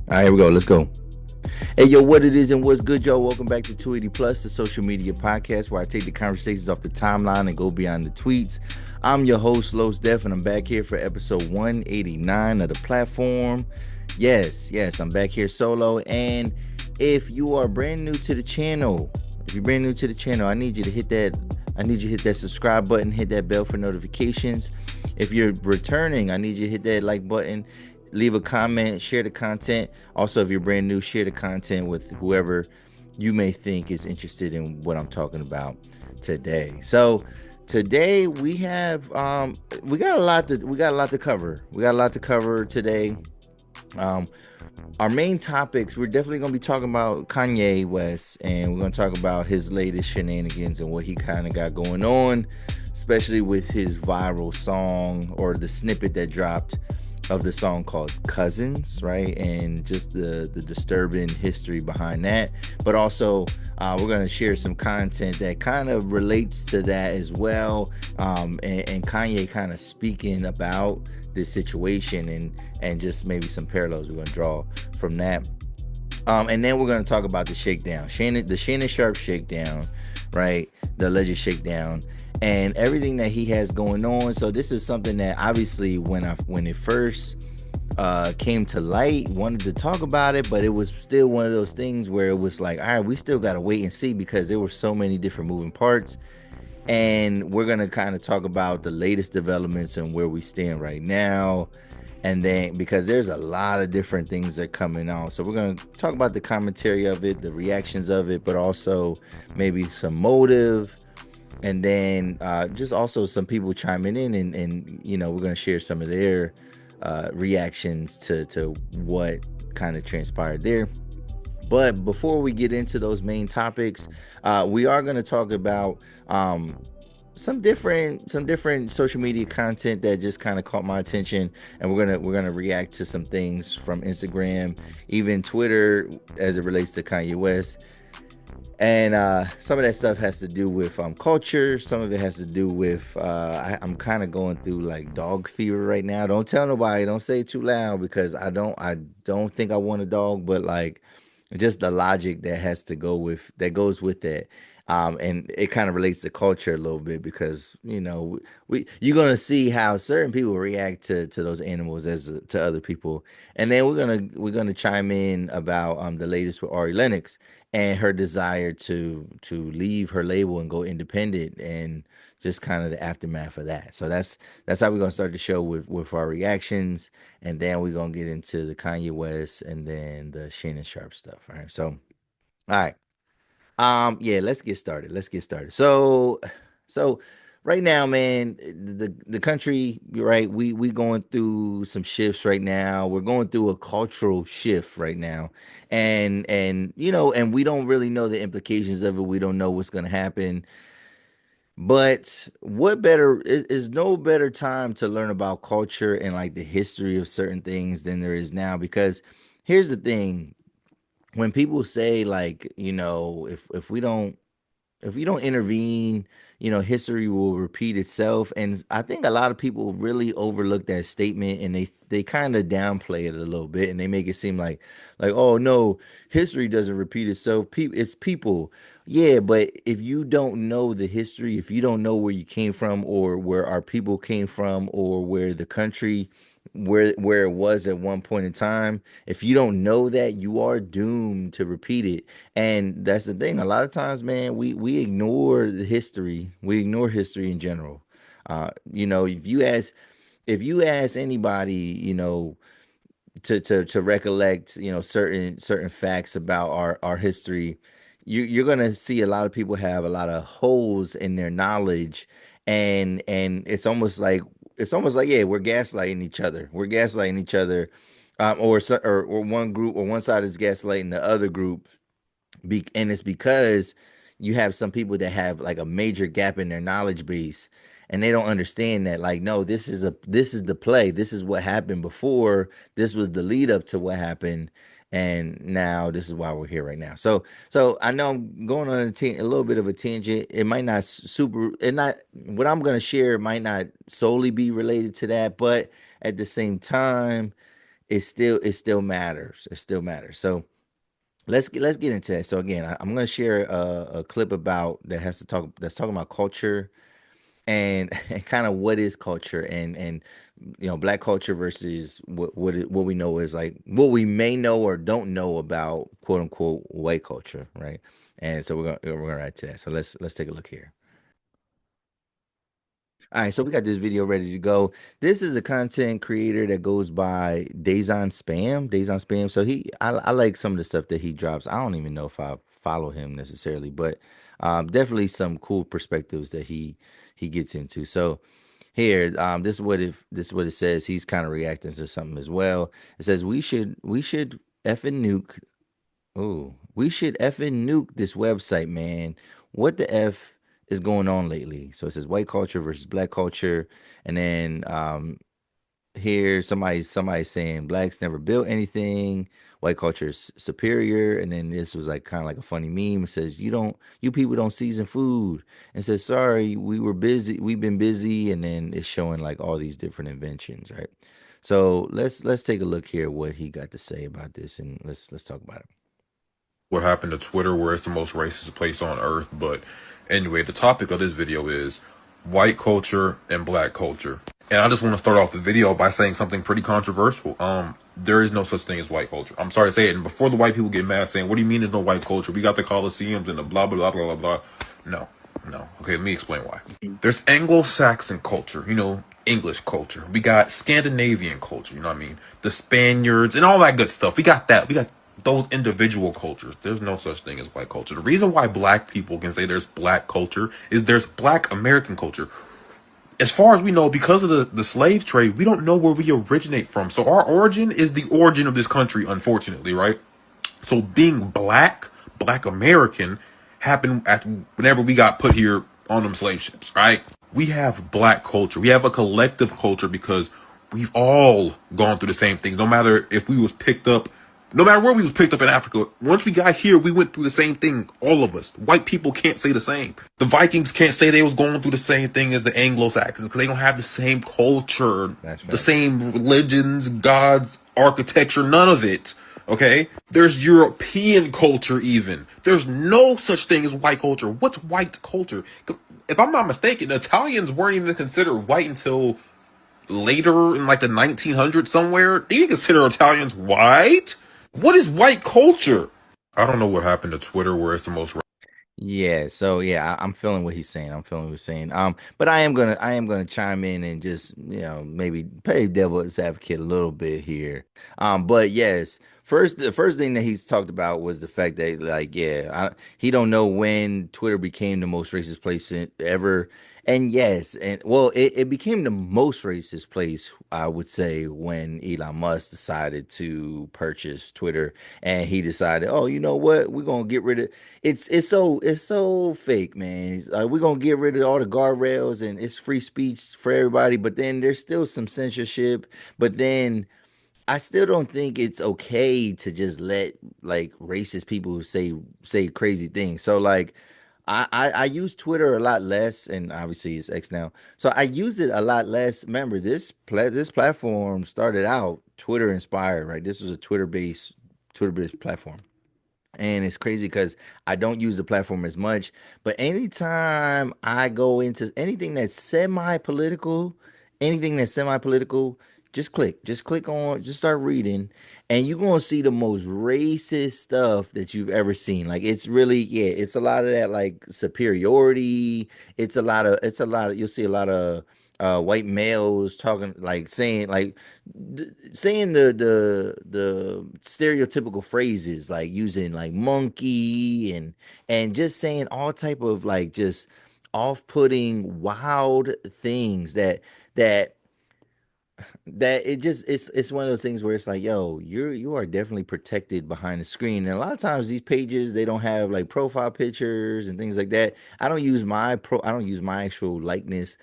All right, here we go. Let's go. Hey, yo, what it is and what's good, y'all? Welcome back to 280 Plus, the social media podcast where I take the conversations off the timeline and go beyond the tweets. I'm your host, Los Def, and I'm back here for episode 189 of the platform. Yes, I'm back here solo. And if you are brand new to the channel, I need you to hit that. I need you to hit that subscribe button, hit that bell for notifications. If you're returning, I need you to hit that like button, leave a comment, share the content. Also, if you're brand new, share the content with whoever you may think is interested in what I'm talking about today. So today we got a lot to cover. We got a lot to cover today. Um, our main topics, we're definitely going to be talking about Kanye West, and we're going to talk about his latest shenanigans and what he kind of got going on, especially with his viral song or the snippet that dropped of the song called Cousins, right? And just the disturbing history behind that. But also, we're going to share some content that kind of relates to that as well. And Kanye kind of speaking about this situation and just maybe some parallels we're going to draw from that. And then we're going to talk about the shakedown, the Shannon Sharpe shakedown, right? The alleged shakedown and everything that he has going on. So this is something that obviously when it first came to light, wanted to talk about it, but it was still one of those things where it was like, all right, we still got to wait and see because there were so many different moving parts. And we're going to kind of talk about the latest developments and where we stand right now. And then because there's a lot of different things that are coming on. So we're going to talk about the commentary of it, the reactions of it, but also maybe some motive. And then just also some people chiming in and you know, we're going to share some of their reactions to what kind of transpired there. But before we get into those main topics, we are going to talk about some different social media content that just kind of caught my attention, and we're gonna react to some things from Instagram, even Twitter, as it relates to Kanye West. And some of that stuff has to do with culture. Some of it has to do with I'm kind of going through like dog fever right now. Don't tell nobody. Don't say it too loud because I don't think I want a dog. But like just the logic that has to go with that goes with that. And it kind of relates to culture a little bit because you know you're gonna see how certain people react to those animals as to other people, and then we're gonna chime in about the latest with Ari Lennox and her desire to leave her label and go independent and just kind of the aftermath of that. So that's how we're gonna start the show with our reactions, and then we're gonna get into the Kanye West and then the Shannon Sharpe stuff. All right. So all right. Yeah, let's get started. So right now, man, the country, you're right, we going through some shifts right now. We're going through a cultural shift right now. And you know, and we don't really know the implications of it. We don't know what's gonna happen. But what better is no better time to learn about culture and like the history of certain things than there is now because here's the thing, when people say like, you know, if we don't intervene, you know, history will repeat itself. And I think a lot of people really overlook that statement and they kind of downplay it a little bit and they make it seem like oh no, history doesn't repeat itself. It's people. Yeah, but if you don't know the history, if you don't know where you came from or where our people came from or where the country where it was at one point in time, if you don't know that, you are doomed to repeat it. And that's the thing. A lot of times, man, we ignore the history. We ignore history in general. You know, if you ask anybody, you know, to recollect, you know, certain facts about our history, you're gonna see a lot of people have a lot of holes in their knowledge, and it's almost like yeah, we're gaslighting each other. We're gaslighting each other, or one group or one side is gaslighting the other group and it's because you have some people that have like a major gap in their knowledge base and they don't understand that like no, this is the play, this is what happened before, this was the lead up to what happened, and now this is why we're here right now. So I know I'm going on a little bit of a tangent. It might not super and not what I'm going to share might not solely be related to that, but at the same time it still matters. It still matters. So let's get into it. So again, I'm going to share a clip about that has to talk that's talking about culture and kind of what is culture and black culture versus what we know is like what we may know or don't know about quote unquote white culture, right? And so we're gonna add to that. So let's take a look here. All right, so we got this video ready to go. This is a content creator that goes by DaysOnSpam. DaysOnSpam. So I like some of the stuff that he drops. I don't even know if I follow him necessarily, but definitely some cool perspectives that he gets into. So here, this is what it says. He's kind of reacting to something as well. It says we should effing nuke. Oh, we should effing nuke this website, man. What the F is going on lately? So it says white culture versus black culture. And then here somebody's saying blacks never built anything, white culture is superior. And then this was like kind of like a funny meme. It says you people don't season food. And it says sorry, we've been busy. And then it's showing like all these different inventions, right? So let's take a look here what he got to say about this, and let's talk about it. What happened to Twitter, where it's the most racist place on earth. But anyway, the topic of this video is white culture and black culture. And I just want to start off the video by saying something pretty controversial. There is no such thing as white culture. I'm sorry to say it. And before the white people get mad saying, what do you mean there's no white culture? We got the Colosseums and the blah, blah, blah, blah, blah, blah. No, no. Okay, let me explain why. There's Anglo-Saxon culture, English culture. We got Scandinavian culture, you know what I mean? The Spaniards and all that good stuff. We got that. We got those individual cultures. There's no such thing as white culture. The reason why black people can say there's black culture is there's black American culture. As far as we know, because of the slave trade, we don't know where we originate from. So our origin is the origin of this country, unfortunately, right? So being black American happened at whenever we got put here on them slave ships, right? We have black culture. We have a collective culture because we've all gone through the same things. No matter if we was picked up, no matter where we was picked up in Africa, once we got here, we went through the same thing. All of us. White people can't say the same. The Vikings can't say they was going through the same thing as the Anglo-Saxons because they don't have the same culture, That's the facts. same religions, gods, architecture, none of it. Okay? There's European culture even. There's no such thing as white culture. What's white culture? 'Cause if I'm not mistaken, Italians weren't even considered white until later in like the 1900s somewhere. They didn't consider Italians white. What is white culture? I don't know what happened to Twitter, where it's the most. Yeah, so yeah, I'm feeling what he's saying. I'm feeling what he's saying. But I am gonna chime in and just maybe play devil's advocate a little bit here. But yes, the first thing that he's talked about was the fact that like he don't know when Twitter became the most racist place ever. And yes, and well, it became the most racist place, I would say, when Elon Musk decided to purchase Twitter, and he decided, oh, you know what, we're gonna get rid of it's so fake, man. We're gonna get rid of all the guardrails and it's free speech for everybody, but then there's still some censorship. But then I still don't think it's okay to just let like racist people say crazy things. So like I use Twitter a lot less, and obviously it's X now. So I use it a lot less. Remember, this platform started out Twitter inspired, right? This was a Twitter based platform. And it's crazy because I don't use the platform as much. But anytime I go into anything that's semi-political, just start reading, and you're gonna see the most racist stuff that you've ever seen. Like it's really, yeah, it's a lot of that like superiority. It's a lot of you'll see a lot of white males talking like saying the stereotypical phrases like using like monkey and just saying all type of like just off-putting wild things that that it's one of those things where it's like, yo, you are definitely protected behind the screen. And a lot of times these pages, they don't have like profile pictures and things like that. I don't use my actual likeness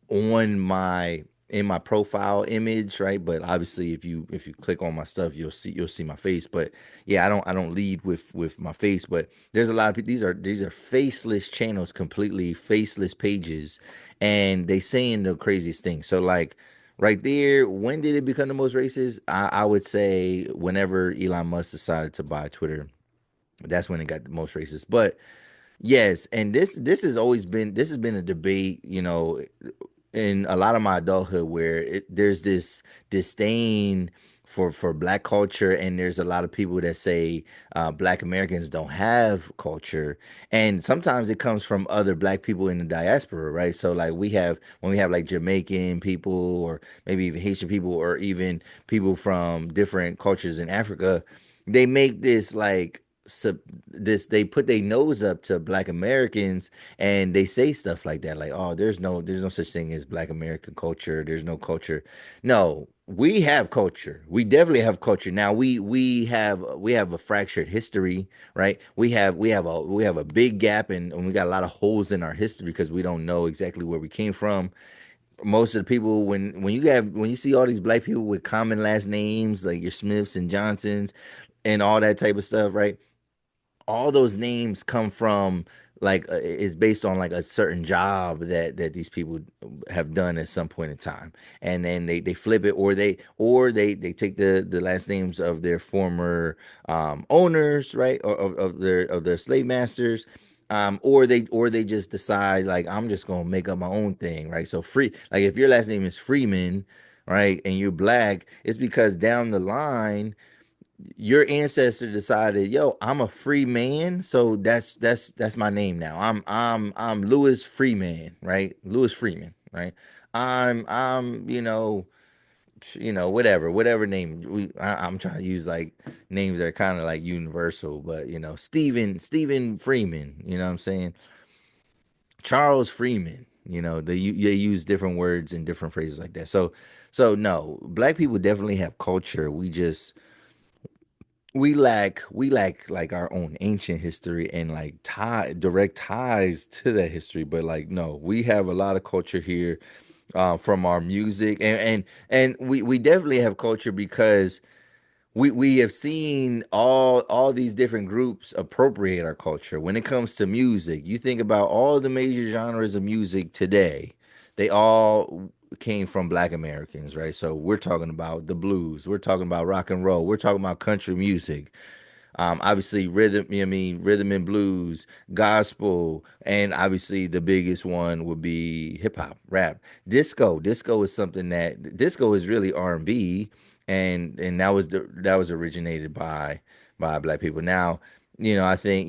on my in my profile image, right? But obviously if you click on my stuff, you'll see my face. But yeah, I don't lead with my face. But there's a lot of people, these are faceless channels, completely faceless pages, and they saying the craziest things. So right there. When did it become the most racist? I would say whenever Elon Musk decided to buy Twitter, that's when it got the most racist. But yes, and this has always been this has been a debate, in a lot of my adulthood where there's this disdain for black culture, and there's a lot of people that say black Americans don't have culture, and sometimes it comes from other black people in the diaspora, right? So like we have when we have like Jamaican people or maybe even Haitian people or even people from different cultures in Africa, they make this like they put their nose up to black Americans, and they say stuff like that, like, oh, there's no such thing as black American culture, there's no culture. No, we have culture, we definitely have culture. Now we have a fractured history, right? We have a big gap, and we got a lot of holes in our history because we don't know exactly where we came from. Most of the people, when you see all these black people with common last names like your Smiths and Johnsons and all that type of stuff, right? All those names come from like is based on like a certain job that these people have done at some point in time, and then they flip it, or they take the last names of their former owners, right, or of their slave masters, or they just decide like I'm just gonna make up my own thing, right? So free, like if your last name is Freeman, right, and you're black, it's because down the line your ancestor decided, yo, I'm a free man, so that's my name now. I'm Louis Freeman, right? Louis Freeman, right? I'm whatever name I'm trying to use, like names that are kind of like universal, but Stephen Freeman, you know what I'm saying? Charles Freeman, they use different words and different phrases like that. So no, black people definitely have culture. We lack like our own ancient history and like direct ties to that history, but like no, we have a lot of culture here, from our music, and we definitely have culture because we have seen all these different groups appropriate our culture. When it comes to music, you think about all the major genres of music today, they all came from black Americans, right? So we're talking about the blues, we're talking about rock and roll, we're talking about country music, obviously rhythm and blues, gospel, and obviously the biggest one would be hip hop, rap, disco. Disco is something that disco is really R&B, and that was originated by black people. Now, I think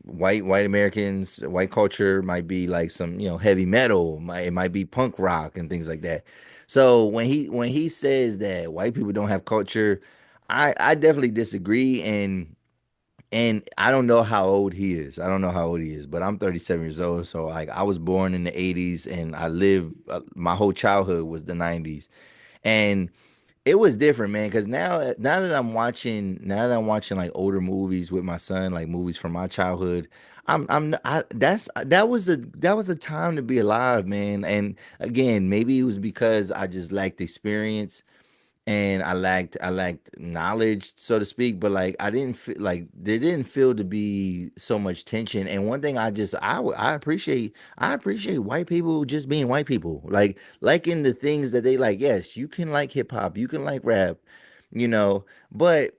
white Americans, white culture might be like some heavy metal, it might be punk rock and things like that. So when he says that white people don't have culture, I definitely disagree, and I don't know how old he is. I don't know how old he is, but I'm 37 years old. So like I was born in the 80s, and I lived my whole childhood was the 90s. And it was different, man, because now that I'm watching like older movies with my son, like movies from my childhood, that was a time to be alive, man. And again, maybe it was because I just lacked experience, and I lacked knowledge, so to speak. But like I didn't feel like there didn't feel to be so much tension. And one thing I appreciate white people just being white people, like liking the things that they like. Yes, you can like hip hop, you can like rap, you know, but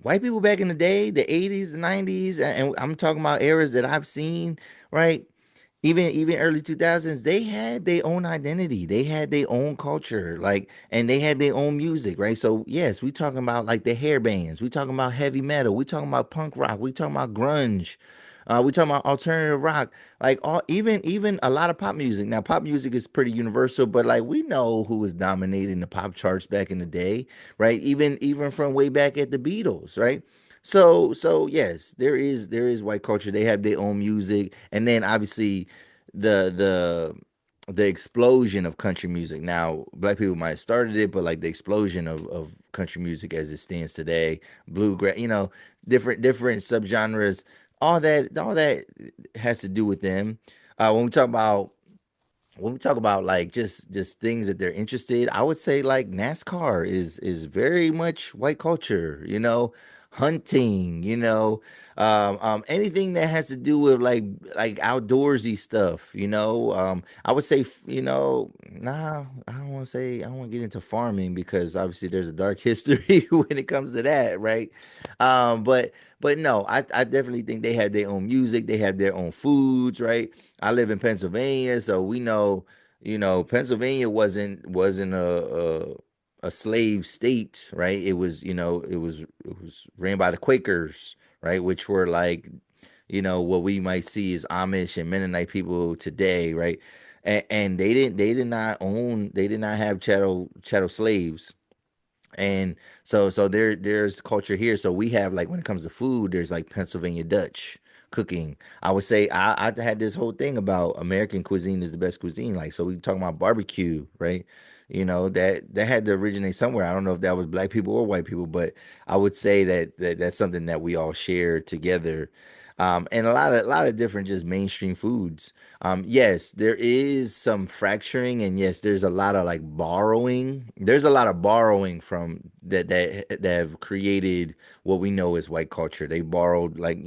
white people back in the day, the 80s, the 90s, and I'm talking about eras that I've seen, right? Even early 2000s, they had their own identity, they had their own culture, like, and they had their own music, right? So yes, we talking about like the hair bands, we talking about heavy metal, we talking about punk rock, we talking about grunge, we talking about alternative rock, like all even a lot of pop music. Now pop music is pretty universal, but like we know who was dominating the pop charts back in the day, right? Even from way back at the Beatles, right? So yes, there is white culture. They have their own music, and then obviously the the the explosion of country music. Now, black people might have started it, but like the explosion of country music as it stands today, bluegrass, different subgenres, all that has to do with them. When we talk about like just things that they're interested, I would say like NASCAR is very much white culture. hunting, anything that has to do with like outdoorsy stuff, I would say, nah, I don't want to get into farming because obviously there's a dark history when it comes to that, right? But no, I definitely think they have their own music, they have their own foods, right? I live in Pennsylvania, so we know, Pennsylvania wasn't a slave state, right? It was, it was ran by the Quakers, right? Which were like, what we might see as Amish and Mennonite people today, right? And they did not have chattel slaves. And so there's culture here. So we have, like, when it comes to food, there's like Pennsylvania Dutch cooking. I would say I had this whole thing about American cuisine is the best cuisine. Like, so we talking about barbecue, right? That had to originate somewhere. I don't know if that was black people or white people, but I would say that's something that we all share together. And a lot of different just mainstream foods. Yes, there is some fracturing, and yes, there's a lot of like borrowing. There's a lot of borrowing from that have created what we know as white culture. They borrowed, like,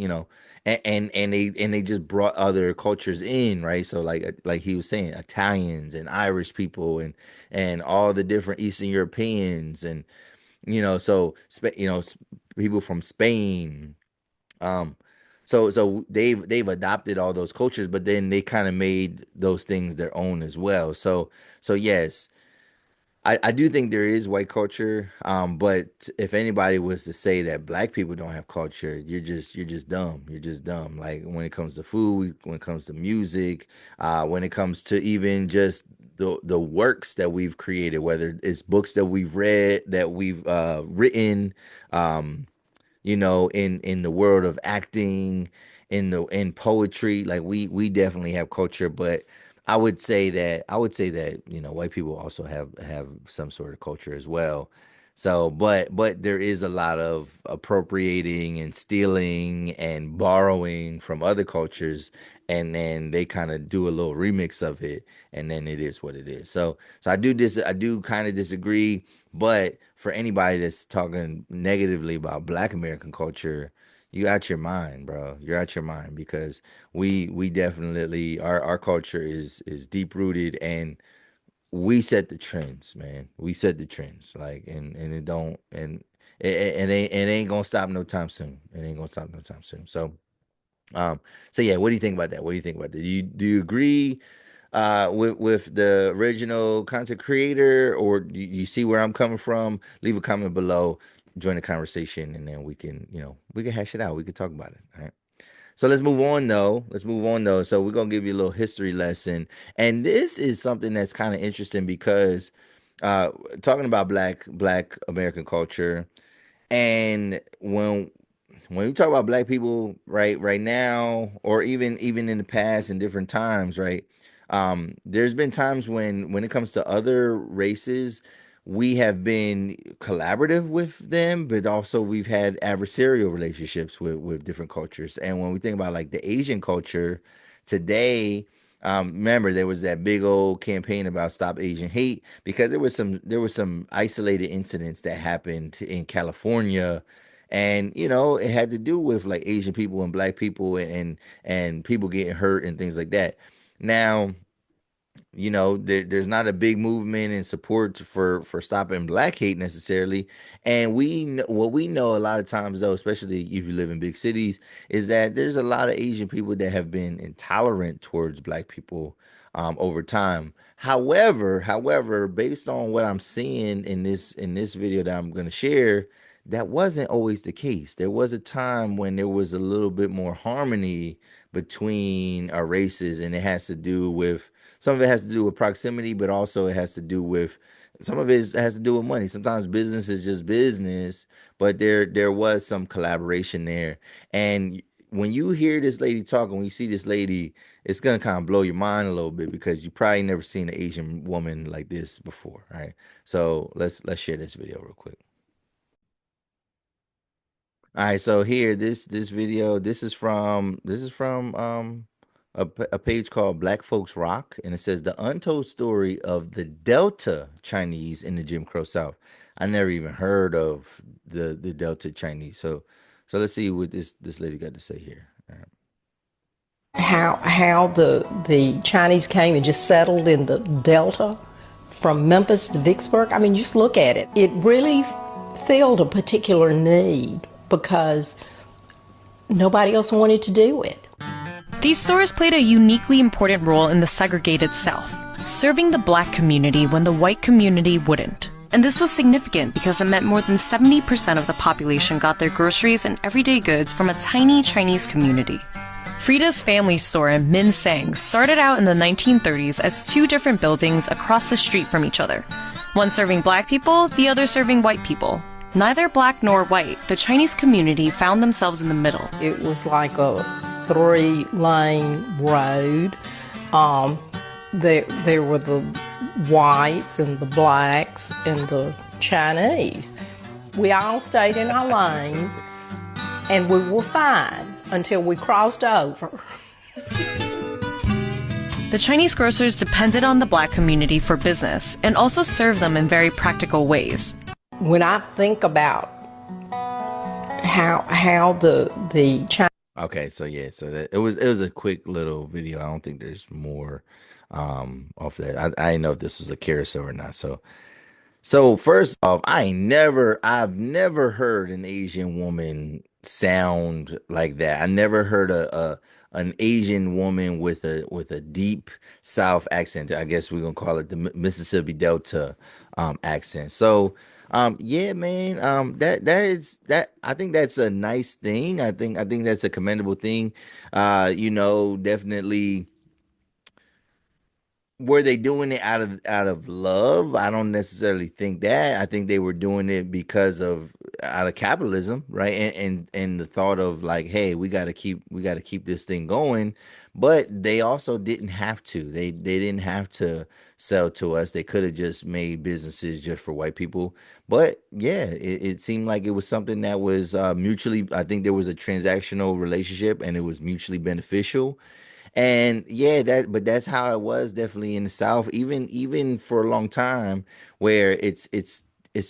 and they just brought other cultures in, right? So like he was saying, Italians and Irish people and all the different Eastern Europeans, and so people from Spain. um so they've adopted all those cultures, but then they kind of made those things their own as well. So yes, I do think there is white culture. But if anybody was to say that black people don't have culture, you're just dumb. You're just dumb. Like, when it comes to food, when it comes to music, when it comes to even just the works that we've created, whether it's books that we've read, that we've written, um, in the world of acting, in poetry, like we definitely have culture. But I would say that white people also have some sort of culture as well. So, but there is a lot of appropriating and stealing and borrowing from other cultures, and then they kind of do a little remix of it, and then it is what it is. So I do kind of disagree. But for anybody that's talking negatively about Black American culture, you out your mind, bro. You're out your mind, because we definitely, our culture is deep rooted, and we set the trends, man. We set the trends, like, and it don't and it ain't gonna stop no time soon. It ain't gonna stop no time soon. Um so yeah, what do you think about that? What do you think about that? Do you agree with the original content creator, or do you see where I'm coming from? Leave a comment below, join the conversation, and then we can hash it out. We can talk about it. All right. So let's move on though. Let's move on though. So we're gonna give you a little history lesson, and this is something that's kind of interesting because uh, talking about Black American culture, and when we talk about black people, right now, or even in the past in different times, right? There's been times when it comes to other races, we have been collaborative with them, but also we've had adversarial relationships with different cultures. And when we think about like the Asian culture today, remember there was that big old campaign about Stop Asian Hate, because there was some isolated incidents that happened in California, and it had to do with like Asian people and black people, and people getting hurt and things like that. Now, there's not a big movement and support for stopping black hate necessarily. And what we know a lot of times, though, especially if you live in big cities, is that there's a lot of Asian people that have been intolerant towards black people over time. However, based on what I'm seeing in this video that I'm going to share, that wasn't always the case. There was a time when there was a little bit more harmony between our races, and some of it has to do with proximity, but also it has to do with some of it has to do with money. Sometimes business is just business, but there was some collaboration there. And when you hear this lady talk, when you see this lady, it's gonna kind of blow your mind a little bit, because you probably never seen an Asian woman like this before, right? So let's share this video real quick. All right, so here, this video, this is from a page called Black Folks Rock, and it says the untold story of the Delta Chinese in the Jim Crow South. I never even heard of the Delta Chinese. So let's see what this lady got to say here. All right. How the Chinese came and just settled in the Delta from Memphis to Vicksburg. I mean, just look at it. It really filled a particular need because nobody else wanted to do it. These stores played a uniquely important role in the segregated South, serving the black community when the white community wouldn't. And this was significant because it meant more than 70% of the population got their groceries and everyday goods from a tiny Chinese community. Frida's family store in Min Sang started out in the 1930s as two different buildings across the street from each other, one serving black people, the other serving white people. Neither black nor white, the Chinese community found themselves in the middle. It was like a 3-lane road. There were the whites and the blacks and the Chinese. We all stayed in our lanes and we were fine until we crossed over. The Chinese grocers depended on the black community for business and also served them in very practical ways. When I think about how the Chinese. Okay, so yeah, so it was a quick little video. I don't think there's more off that. I didn't know if this was a carousel or not. So first off, I've never heard an Asian woman sound like that. I never heard an Asian woman with a deep South accent. I guess we're gonna call it the Mississippi Delta accent. So yeah, man, that I think that's a nice thing. I think that's a commendable thing. Definitely. Were they doing it out of love? I don't necessarily think that. I think they were doing it because of out of capitalism, right? And the thought of like, hey, we got to keep this thing going. But they also didn't have to. They didn't have to sell to us. They could have just made businesses just for white people. But yeah, it seemed like it was something that was mutually. I think there was a transactional relationship, and it was mutually beneficial. And yeah, but that's how it was definitely in the South, even for a long time, where it's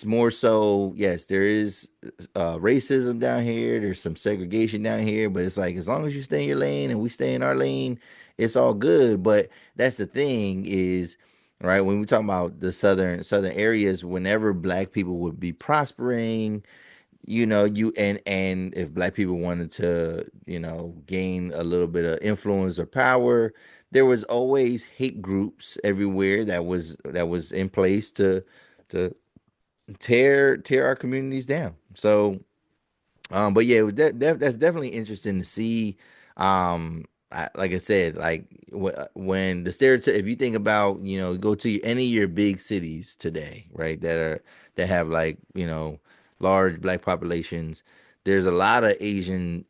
more so, yes, there is racism down here, there's some segregation down here, but it's like as long as you stay in your lane and we stay in our lane, it's all good. But that's the thing is, right, when we talk about the southern areas, whenever black people would be prospering, you and if black people wanted to gain a little bit of influence or power, there was always hate groups everywhere that was in place to tear our communities down. So but yeah, that's definitely interesting to see. Like I said, like when the stereotype, if you think about, go to any of your big cities today, right, that have like, large black populations, there's a lot of Asian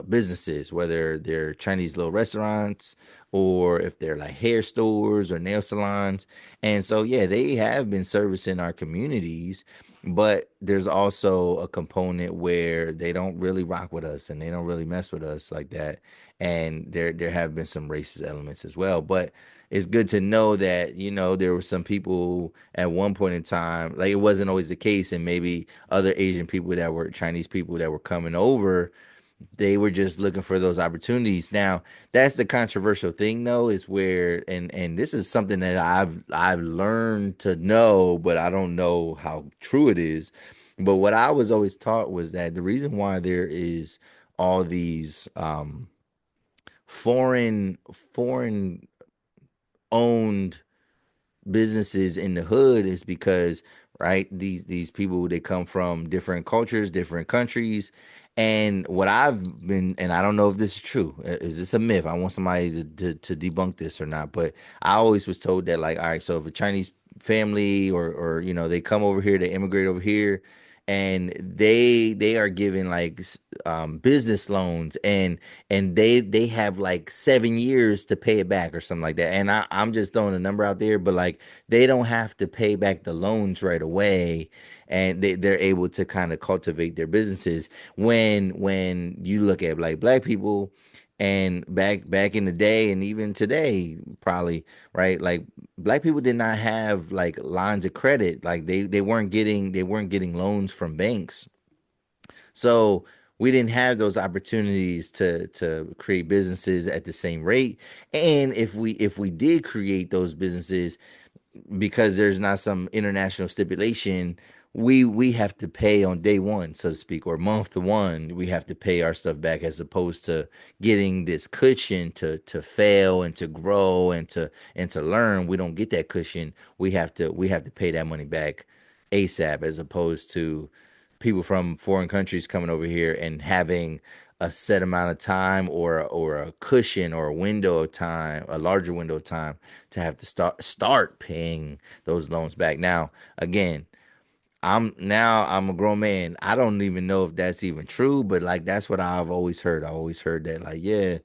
businesses, whether they're Chinese little restaurants or if they're like hair stores or nail salons. And so yeah, they have been servicing our communities, but there's also a component where they don't really rock with us and they don't really mess with us like that. And there have been some racist elements as well. But it's good to know that, there were some people at one point in time, like it wasn't always the case, and maybe other Asian people that were Chinese people that were coming over, they were just looking for those opportunities. Now, that's the controversial thing though, is where and this is something that I've learned to know, but I don't know how true it is. But what I was always taught was that the reason why there is all these foreign owned businesses in the hood is because, right, these people, they come from different cultures, different countries. And what I've been, and I don't know if this is true, is this a myth? I want somebody to debunk this or not, but I always was told that, like, all right, so if a Chinese family or they come over here, they immigrate over here, and they are given like business loans, and they have like 7 years to pay it back or something like that. And I'm just throwing a number out there, but like they don't have to pay back the loans right away, and they're able to kind of cultivate their businesses. When you look at like black people, And back in the day, and even today, probably, right? Like black people did not have like lines of credit. Like they weren't getting loans from banks. So we didn't have those opportunities to create businesses at the same rate. And if we did create those businesses, because there's not some international stipulation, we have to pay on day one, so to speak, or month one. We have to pay our stuff back, as opposed to getting this cushion to fail and to grow and to learn. We don't get that cushion. We have to pay that money back ASAP, as opposed to people from foreign countries coming over here and having a set amount of time, or a cushion, or a window of time, a larger window of time, to have to start paying those loans back. Now, again, I'm a grown man. I don't even know if that's even true, but like that's what I've always heard. I always heard that, like, yeah,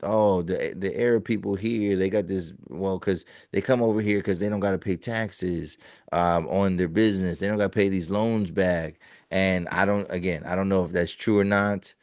oh, the Arab people here, they got this, well, because they come over here because they don't got to pay taxes on their business. They don't got to pay these loans back. And I don't know if that's true or not.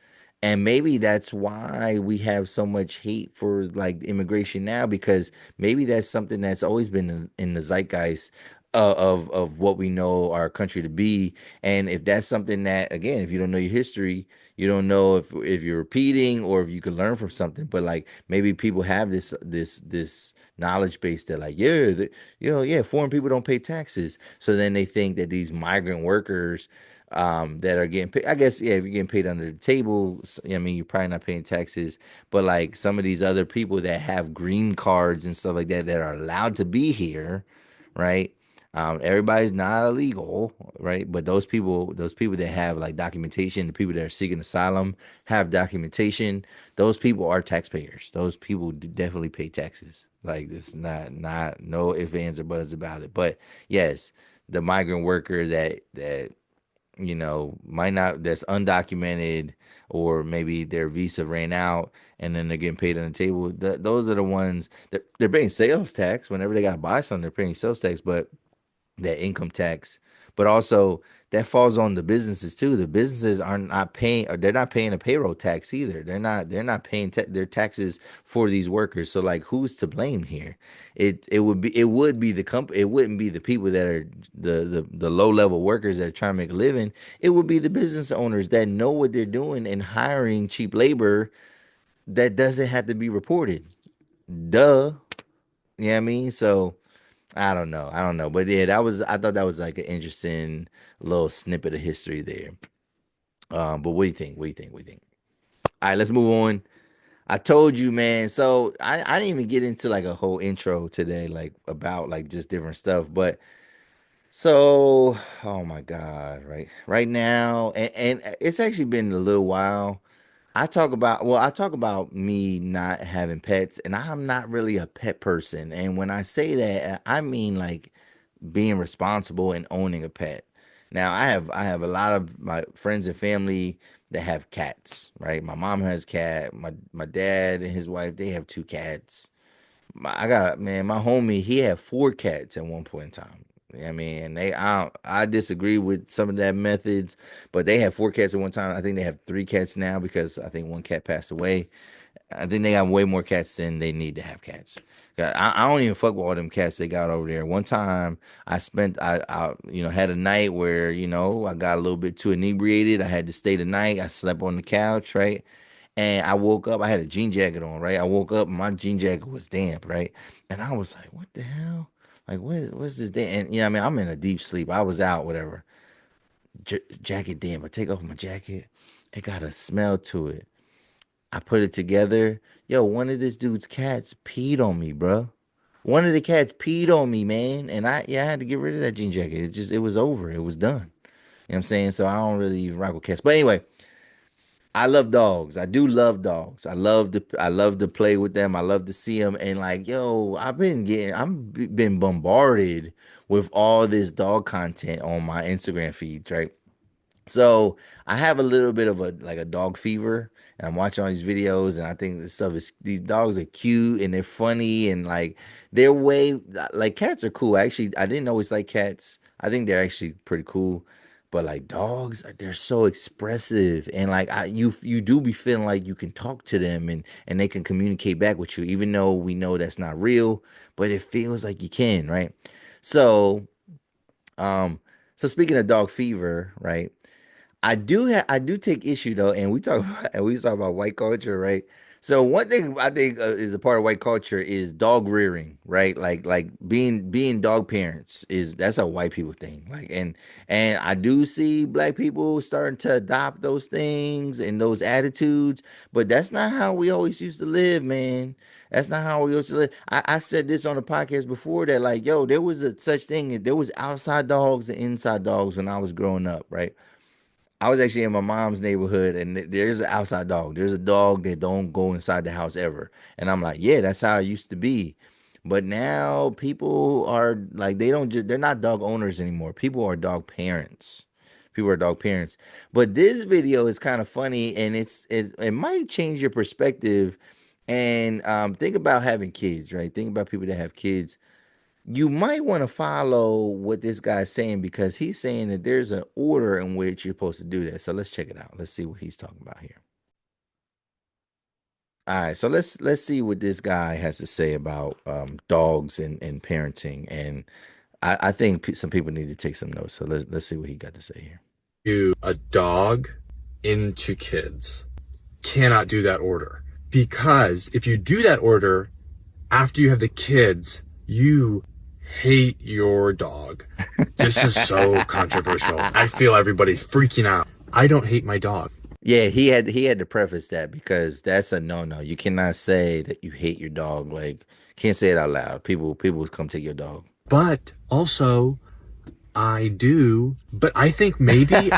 And maybe that's why we have so much hate for like immigration now, because maybe that's something that's always been in the zeitgeist of what we know our country to be. And if that's something that, again, if you don't know your history, you don't know if you're repeating or if you can learn from something. But like maybe people have this knowledge base that, like, yeah, yeah, foreign people don't pay taxes. So then they think that these migrant workers that are getting paid, I guess, yeah, if you're getting paid under the table, I mean, you're probably not paying taxes. But like some of these other people that have green cards and stuff like that, that are allowed to be here, right? Everybody's not illegal, right? But those people that have like documentation, the people that are seeking asylum have documentation. Those people are taxpayers. Those people definitely pay taxes. Like, this, not no ifs, ands, or buts about it. But yes, the migrant worker that might not, that's undocumented, or maybe their visa ran out and then they're getting paid on the table. Those are the ones that they're paying sales tax whenever they got to buy something. They're paying sales tax, but that income tax. But also that falls on the businesses too. The businesses are not paying, or they're not paying a payroll tax either. They're not paying their taxes for these workers. So like, who's to blame here? It would be the company. It wouldn't be the people that are the low level workers that are trying to make a living. It would be the business owners that know what they're doing and hiring cheap labor that doesn't have to be reported. Duh. You know what I mean? So I don't know. I don't know. But yeah, I thought that was like an interesting little snippet of history there. But what do you think? What do you think? What do you think? All right, let's move on. I told you, man. So I didn't even get into like a whole intro today, like about like just different stuff. But so, oh my God, right now, and it's actually been a little while. I talk about me not having pets, and I'm not really a pet person. And when I say that, I mean like being responsible and owning a pet. Now, I have a lot of my friends and family that have cats, right? My mom has cat. My dad and his wife, they have two cats. I got, man, my homie, he had four cats at one point in time. I mean, and I disagree with some of that methods, but they had four cats at one time. I think they have three cats now because I think one cat passed away. I think they got way more cats than they need to have cats. I don't even fuck with all them cats they got over there. One time I had a night where, I got a little bit too inebriated. I had to stay the night. I slept on the couch, right? And I woke up, I had a jean jacket on, right? I woke up and my jean jacket was damp, right? And I was like, what the hell? Like, what's this damn? And, what I mean, I'm in a deep sleep. I was out, whatever. Jacket damp. I take off my jacket. It got a smell to it. I put it together. Yo, one of this dude's cats peed on me, bro. One of the cats peed on me, man. And I had to get rid of that jean jacket. It was over. It was done. You know what I'm saying? So I don't really even rock with cats. But anyway, I love dogs. I do love dogs. I love to play with them. I love to see them. And like, yo, I've been bombarded with all this dog content on my Instagram feed, right? So I have a little bit of a dog fever, and I'm watching all these videos, and I think these dogs are cute and they're funny, and like they're way, like, cats are cool. Actually, I didn't always like cats. I think they're actually pretty cool. But like dogs, they're so expressive, and like you do be feeling like you can talk to them, and they can communicate back with you, even though we know that's not real, but it feels like you can, right? So, um, so speaking of dog fever, right? I do take issue though, and we talk about white culture, right? So one thing I think is a part of white culture is dog rearing, right? Like being dog parents is that's a white people thing. Like and I do see black people starting to adopt those things and those attitudes, but that's not how we always used to live, man. That's not how we used to live. I said this on the podcast before that, like, yo, there was a such thing. There was outside dogs and inside dogs when I was growing up, right? I was actually in my mom's neighborhood, and there's an outside dog. There's a dog that don't go inside the house ever. And I'm like, yeah, that's how it used to be. But now people are like, they're not dog owners anymore. People are dog parents. People are dog parents. But this video is kind of funny, and it might change your perspective. And think about having kids, right? Think about people that have kids. You might want to follow what this guy's saying because he's saying that there's an order in which you're supposed to do that. So let's check it out. Let's see what he's talking about here. All right, so let's see what this guy has to say about dogs and parenting. And I think some people need to take some notes. So let's see what he got to say here. You a dog into kids cannot do that order, because if you do that order after you have the kids, you hate your dog. This is so controversial. I feel everybody's freaking out. I don't hate my dog. Yeah, he had to preface that because that's a no-no. You cannot say that you hate your dog. Like, can't say it out loud. People come take your dog. But also, I do, but I think maybe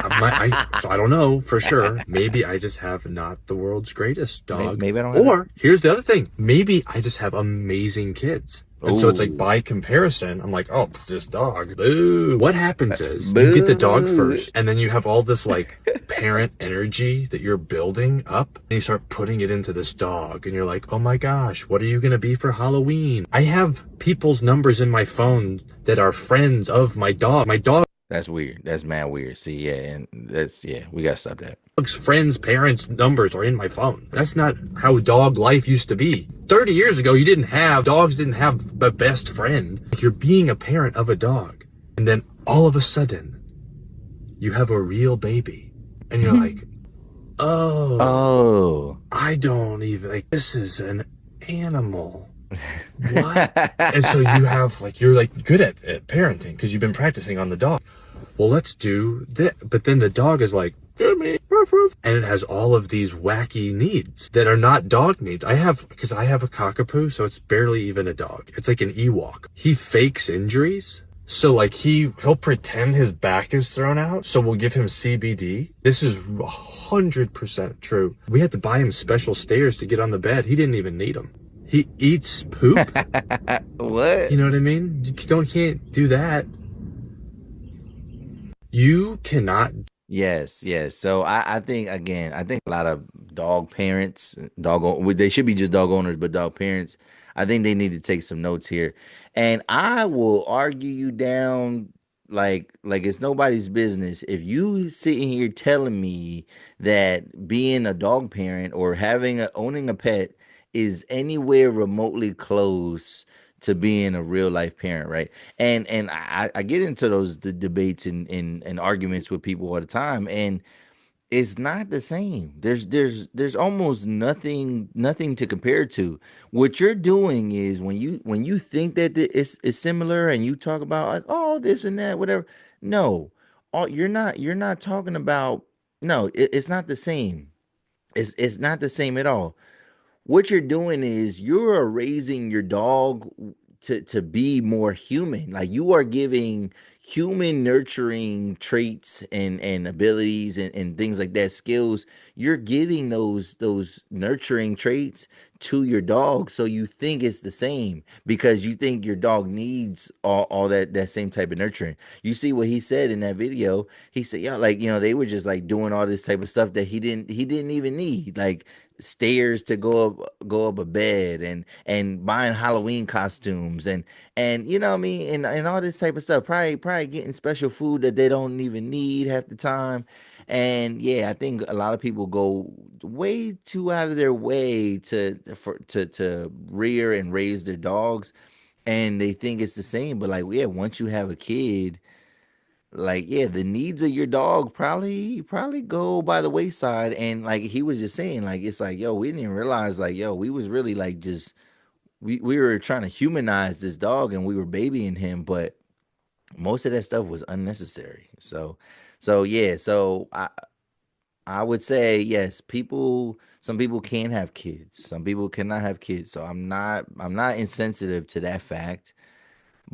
so I don't know for sure. Maybe I just have not the world's greatest dog. Maybe I don't have Or here's the other thing. Maybe I just have amazing kids. And so it's like, Ooh. by comparison, I'm like, oh, this dog. Boo. What happens is you get the dog first, and then you have all this like parent energy that you're building up, and you start putting it into this dog, and you're like, oh my gosh, what are you gonna be for Halloween? I have people's numbers in my phone that are friends of my dog. My dog. That's weird. That's mad weird. See, yeah, and we gotta stop that. Dog's friends' parents' numbers are in my phone. That's not how dog life used to be. 30 years ago, dogs didn't have the best friend. You're being a parent of a dog, and then all of a sudden, you have a real baby, and you're like, Oh. I don't even, like, this is an animal. What? And so you have, like, you're like good at parenting because you've been practicing on the dog. Well, let's do that. But then the dog is like, give me, ruff, ruff. And it has all of these wacky needs that are not dog needs. Because I have a cockapoo, so it's barely even a dog. It's like an Ewok. He fakes injuries. So like he'll pretend his back is thrown out. So we'll give him CBD. This is 100% true. We had to buy him special stairs to get on the bed. He didn't even need them. He eats poop. What? You know what I mean? You can't do that. You cannot. Yes. So I think again, I think a lot of dog parents, they should be just dog owners, but dog parents, I think they need to take some notes here. And I will argue you down like it's nobody's business if you sitting here telling me that being a dog parent or owning a pet is anywhere remotely close to being a real life parent, right? And I get into those debates and arguments with people all the time, and it's not the same. There's almost nothing to compare to. What you're doing is when you think that it's similar and you talk about like, oh, this and that, whatever. No, you're not talking about. No, it's not the same. It's not the same at all. What you're doing is you're raising your dog to be more human. Like you are giving human nurturing traits and abilities and things like that, skills. You're giving those nurturing traits to your dog. So you think it's the same because you think your dog needs all that same type of nurturing. You see what he said in that video. He said, yeah, like, they were just like doing all this type of stuff that he didn't even need. Like stairs to go up a bed, and buying Halloween costumes, and you know what I mean, and all this type of stuff. Probably getting special food that they don't even need half the time. And yeah, I think a lot of people go way too out of their way to rear and raise their dogs, and they think it's the same. But like, yeah, once you have a kid, like, yeah, the needs of your dog probably go by the wayside. And like he was just saying, like, it's like, yo, we didn't even realize, like, yo, we was really like just we were trying to humanize this dog, and we were babying him, but most of that stuff was unnecessary. So yeah, so I would say yes, some people can have kids, some people cannot have kids. So I'm not insensitive to that fact.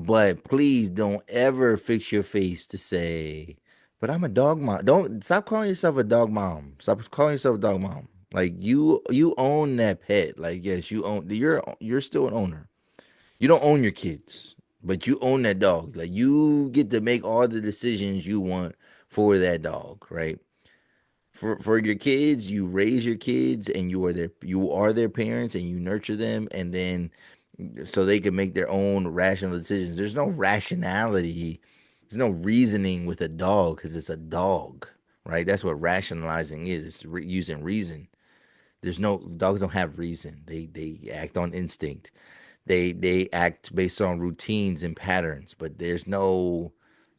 But please don't ever fix your face to say, but I'm a dog mom. Don't stop calling yourself a dog mom. Stop calling yourself a dog mom. Like you own that pet. Like, yes, you're still an owner. You don't own your kids, but you own that dog. Like, you get to make all the decisions you want for that dog, right? For your kids, you raise your kids, and you are their parents, and you nurture them, and then so they can make their own rational decisions. There's no rationality, there's no reasoning with a dog because it's a dog, right? That's what rationalizing is. It's using reason. There's no Dogs don't have reason. They act on instinct. They act based on routines and patterns, but there's no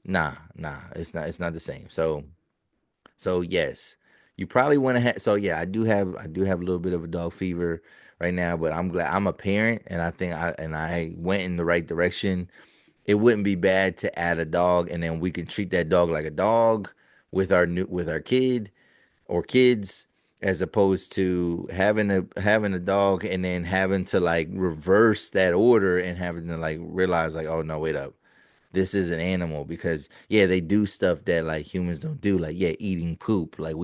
nah. It's not the same. So yes, you probably want to have. So yeah, I do have a little bit of a dog fever right now, but I'm glad I'm a parent, and I went in the right direction. It wouldn't be bad to add a dog, and then we can treat that dog like a dog with our kid or kids, as opposed to having a dog and then having to like reverse that order and having to like realize, like, oh no, wait up, this is an animal. Because yeah, they do stuff that like humans don't do, like, yeah, eating poop. Like,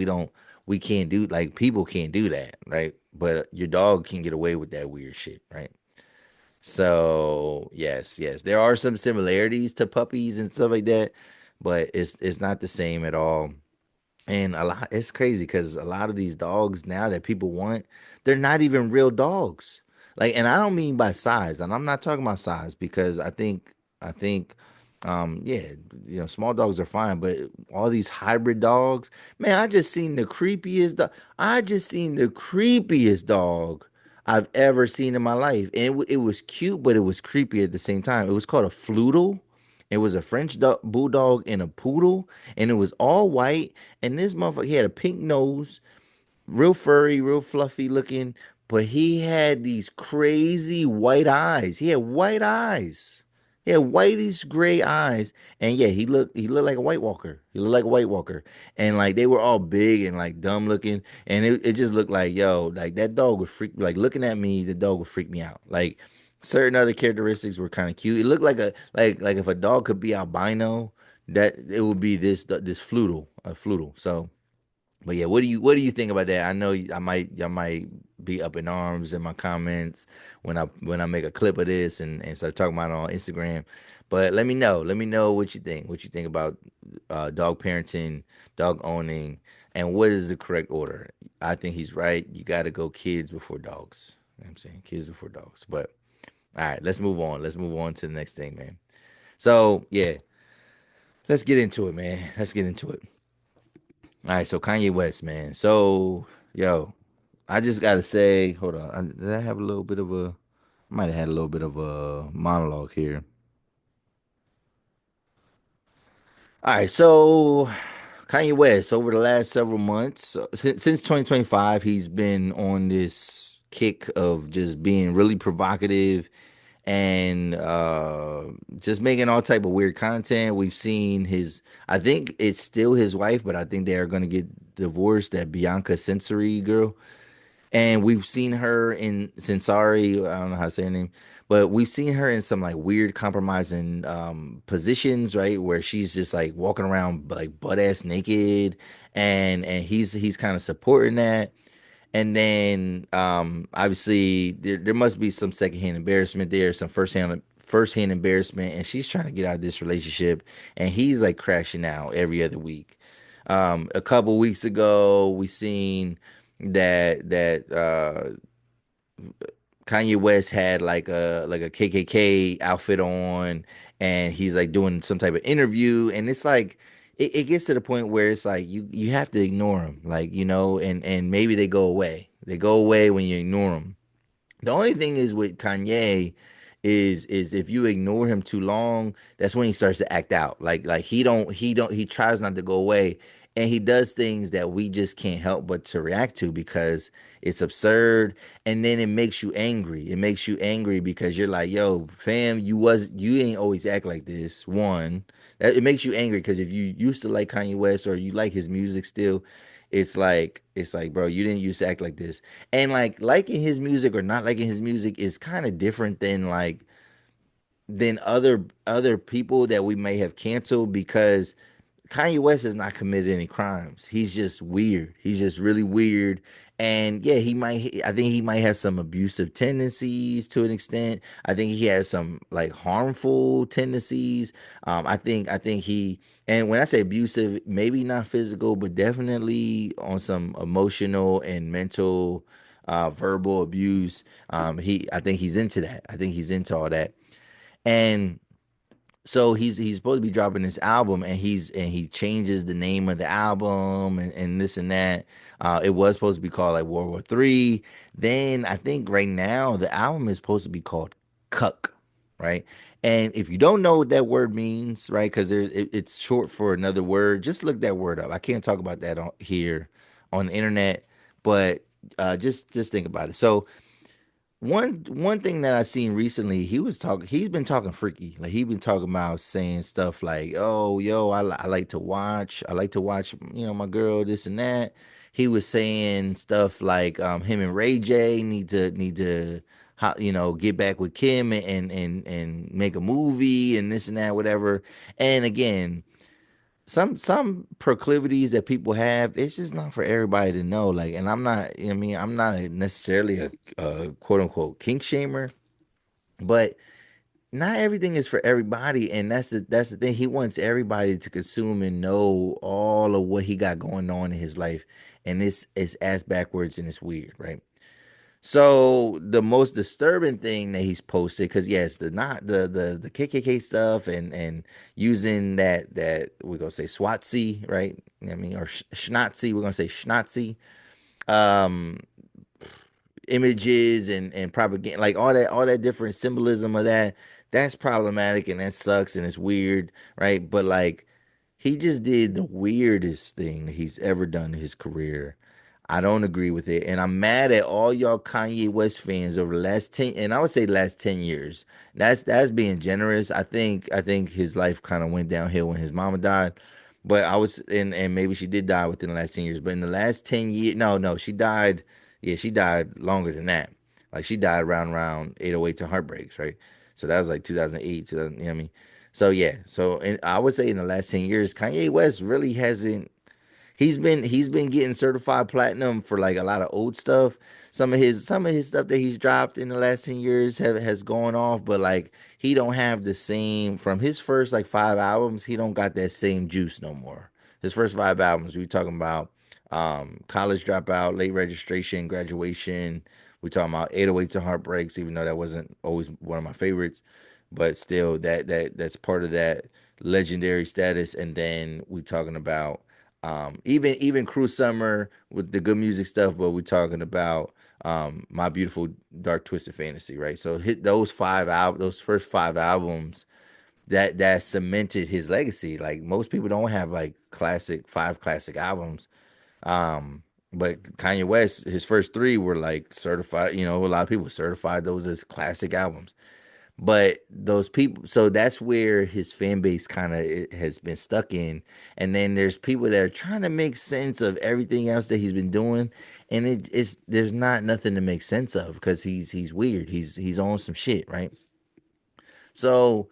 we can't do, like, people can't do that, right? But your dog can get away with that weird shit, right? So yes, there are some similarities to puppies and stuff like that, but it's not the same at all. And it's crazy because a lot of these dogs now that people want, they're not even real dogs. Like, and I don't mean by size, and I'm not talking about size, because I think yeah, small dogs are fine, but all these hybrid dogs, man, I just seen the creepiest dog I've ever seen in my life. And it was cute, but it was creepy at the same time. It was called a floodle. It was a French bulldog and a poodle, and it was all white. And this motherfucker, he had a pink nose, real furry, real fluffy looking, but he had these crazy white eyes. He had white eyes. He had whitish gray eyes. And yeah, he looked like a White Walker. He looked like a White Walker. And like they were all big and like dumb looking. And it just looked like, yo, like that dog would freak, like looking at me, the dog would freak me out. Like, certain other characteristics were kind of cute. It looked like like if a dog could be albino, that it would be this fluttle. So, but yeah, what do you think about that? I know I might be up in arms in my comments when I make a clip of this and start talking about it on Instagram. But let me know. Let me know what you think. What you think about dog parenting, dog owning, and what is the correct order? I think he's right. You got to go kids before dogs. You know what I'm saying, kids before dogs. But all right, let's move on. Let's move on to the next thing, man. So yeah, let's get into it, man. Let's get into it. All right, so Kanye West, man. So, yo, I just gotta say, hold on. Did I have a little bit of a? I might have had a little bit of a monologue here. All right, so Kanye West, over the last several months, since 2025, he's been on this kick of just being really provocative and just making all type of weird content. We've seen I think it's still his wife, but I think they are going to get divorced, that Bianca Sensory girl. And we've seen her in Sensari, I don't know how to say her name, but we've seen her in some like weird compromising positions, right? Where she's just like walking around like butt ass naked, and he's kind of supporting that. And then obviously there must be some secondhand embarrassment there, some firsthand embarrassment, and she's trying to get out of this relationship, and he's like crashing out every other week. A couple weeks ago, we seen that Kanye West had like a KKK outfit on, and he's like doing some type of interview, and it's like it gets to the point where it's like you have to ignore them, like and maybe they go away. They go away when you ignore them. The only thing is with Kanye is if you ignore him too long, that's when he starts to act out. Like he tries not to go away, and he does things that we just can't help but to react to because it's absurd, and then it makes you angry. It makes you angry because you're like, yo, fam, you ain't always act like this. One, it makes you angry because if you used to like Kanye West or you like his music still, it's like, bro, you didn't used to act like this. And like liking his music or not liking his music is kind of different than other people that we may have canceled because Kanye West has not committed any crimes. He's just weird. He's just really weird. And yeah, I think he might have some abusive tendencies to an extent. I think he has some like harmful tendencies. I think and when I say abusive, maybe not physical, but definitely on some emotional and mental, verbal abuse. I think he's into that. I think he's into all that. And so he's supposed to be dropping this album, and he changes the name of the album and this and that. It was supposed to be called like World War III. Then I think right now the album is supposed to be called Cuck, right? And if you don't know what that word means, right, because it's short for another word, just look that word up. I can't talk about that here on the internet, but just think about it. So one thing that I seen recently, he's been talking freaky. Like he's been talking about saying stuff like, "Oh, yo, I like to watch, my girl, this and that." He was saying stuff like, him and Ray J need to, get back with Kim and make a movie and this and that, whatever. And again, some proclivities that people have, it's just not for everybody to know. Like, and I'm not necessarily a quote unquote kink shamer, but not everything is for everybody, and that's the thing. He wants everybody to consume and know all of what he got going on in his life, and it's ass backwards and it's weird, right? So the most disturbing thing that he's posted, because yes, the not the KKK stuff and using that we're gonna say SWATC, right? I mean, or Schnazi, we're gonna say Schnazi, um, images and propaganda, like all that different symbolism of that. That's problematic and that sucks and it's weird, right? But like he just did the weirdest thing that he's ever done in his career. I don't agree with it. And I'm mad at all y'all Kanye West fans over the last 10, and I would say last 10 years. That's being generous. I think his life kind of went downhill when his mama died. But and maybe she did die within the last 10 years. But in the last 10 years, no, she died. Yeah, she died longer than that. Like she died around 808 to Heartbreaks, right? So that was like 2008, 2000, you know what I mean? So yeah, and I would say in the last 10 years, Kanye West really hasn't. He's been getting certified platinum for like a lot of old stuff. Some of his stuff that he's dropped in the last 10 years has gone off, but like he don't have the same from his first like five albums, he don't got that same juice no more. His first five albums, we talking about College Dropout, Late Registration, Graduation. We talking about 808 to Heartbreaks, even though that wasn't always one of my favorites, but still that's part of that legendary status. And then we talking about even Cruel Summer with the good music stuff, but we're talking about My Beautiful Dark Twisted Fantasy, right? So hit those first five albums that cemented his legacy. Like most people don't have like five classic albums. But Kanye West, his first three were like certified, a lot of people certified those as classic albums. But those people, so that's where his fan base kind of has been stuck in. And then there's people that are trying to make sense of everything else that he's been doing, and there's not nothing to make sense of because he's weird. He's on some shit, right? So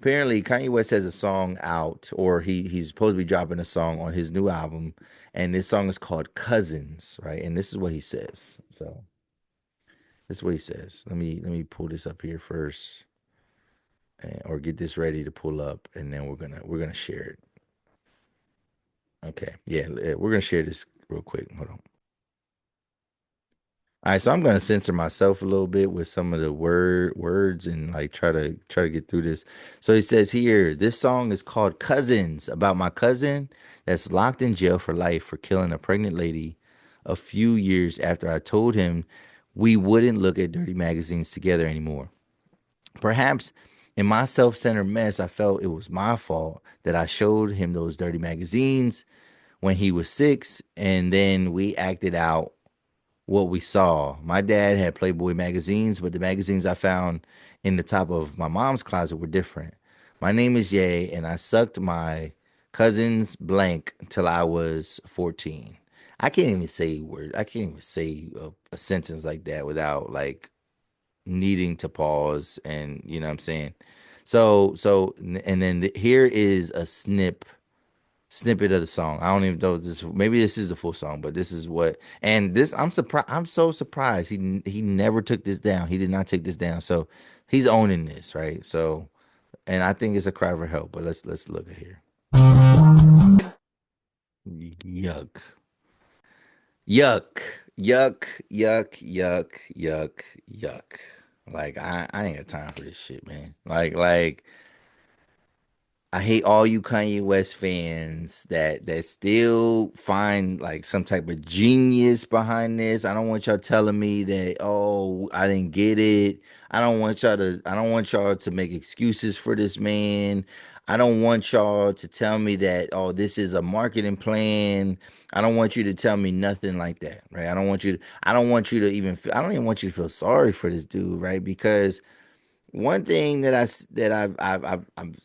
apparently, Kanye West has a song out, or he's supposed to be dropping a song on his new album, and this song is called Cousins, right? And this is what he says. So this is what he says. Let me pull this up here first or get this ready to pull up, and then we're gonna share it. Okay, yeah, we're gonna share this real quick. Hold on. All right, so I'm gonna censor myself a little bit with some of the words and like try to get through this. So he says here, this song is called Cousins, about my cousin that's locked in jail for life for killing a pregnant lady a few years after I told him we wouldn't look at dirty magazines together anymore. Perhaps in my self-centered mess, I felt it was my fault that I showed him those dirty magazines when he was 6, and then we acted out what we saw. My dad had Playboy magazines, but the magazines I found in the top of my mom's closet were different. My name is Ye, and I sucked my cousin's blank till I was 14. I can't even say word. I can't even say a sentence like that without like needing to pause, and you know what I'm saying. And then here is a snippet of the song. I don't even know if this. Maybe this is the full song, but this is what. And this, I'm surprised. I'm so surprised. He never took this down. He did not take this down. So he's owning this, right? So, and I think it's a cry for help. But let's look at here. Yuck. Yuck. Yuck. Yuck. Yuck. Yuck. Yuck. Like I ain't got time for this shit, man. Like I hate all you Kanye West fans that still find like some type of genius behind this. I don't want y'all telling me that, oh, I didn't get it. I don't want y'all to make excuses for this man. I don't want y'all to tell me that, oh, this is a marketing plan. I don't want you to tell me nothing like that, right? I don't want you to even I don't even want you to feel sorry for this dude, right? Because one thing that I've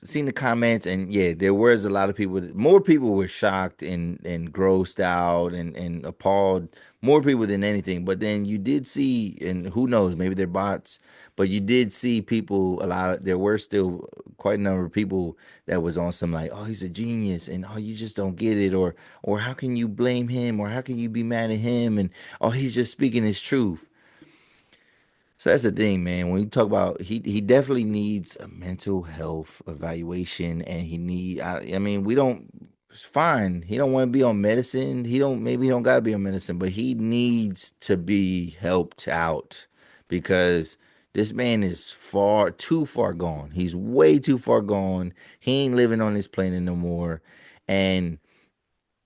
seen the comments, and yeah, there was a lot of people. More people were shocked and grossed out and appalled. More people than anything. But then you did see, and who knows, maybe they're bots. But you did see people. There were still quite a number of people that was on some like, oh, he's a genius, and oh, you just don't get it, or how can you blame him, or how can you be mad at him, and oh, he's just speaking his truth. So that's the thing, man. When you talk about he definitely needs a mental health evaluation, and I mean, we don't. It's fine. He don't want to be on medicine. Maybe he don't gotta be on medicine, but he needs to be helped out because this man is far too far gone. He's way too far gone. He ain't living on this planet no more. And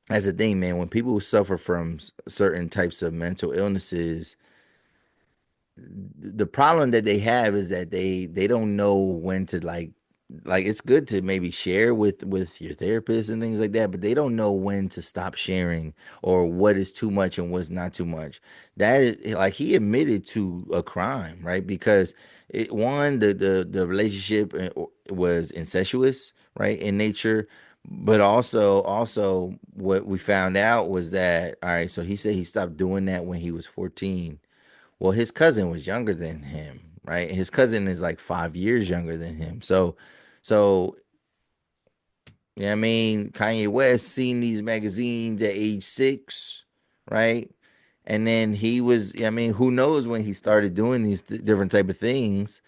that's the thing, man. When people suffer from certain types of mental illnesses, the problem that they have is that they don't know when to like it's good to maybe share with your therapist and things like that, but they don't know when to stop sharing or what is too much and what's not too much. That is like he admitted to a crime, right? Because the relationship was incestuous, right, in nature. But also what we found out was that, all right, so he said he stopped doing that when he was 14. Well, his cousin was younger than him, right? His cousin is like 5 years younger than him. So I mean, Kanye West seen these magazines at age 6, right? And then I mean, who knows when he started doing these different type of things,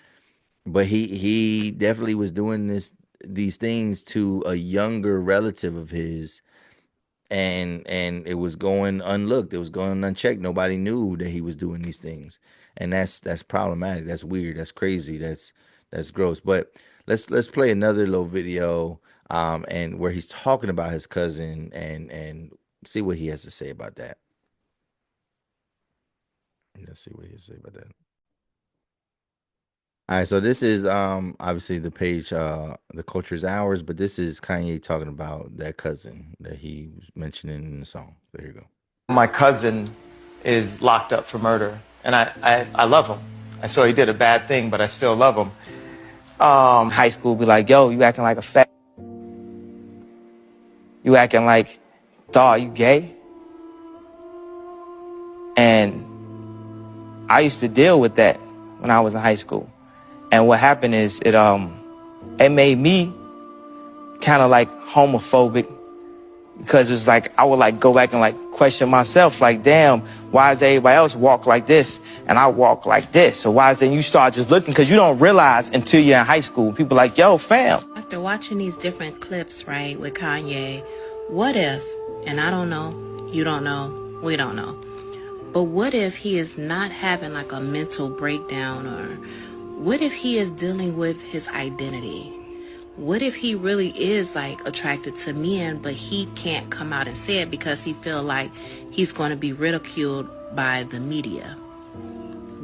but he definitely was doing these things to a younger relative of his, and it was going unlooked, it was going unchecked, nobody knew that he was doing these things, and that's problematic, that's weird, that's crazy, that's gross. But let's play another little video, and where he's talking about his cousin, and see what he has to say about that. Let's see what he has to say about that. All right, so this is obviously the page, the culture's ours, but this is Kanye talking about that cousin that he was mentioning in the song. There you go. My cousin is locked up for murder, and I love him. I saw he did a bad thing, but I still love him. High school be like, yo, you acting like a fat. You acting like, dawg, you gay? And I used to deal with that when I was in high school. And what happened is it made me kind of like homophobic, because it's like I would like go back and like question myself, like, damn, why does everybody else walk like this and I walk like this? So why is then you start just looking, because you don't realize until you're in high school, people like, yo, fam. After watching these different clips, right, with Kanye, what if, and I don't know, you don't know, we don't know, But what if he is not having like a mental breakdown, or what if he is dealing with his identity? What if he really is like attracted to men, but he can't come out and say it because he feel like he's going to be ridiculed by the media?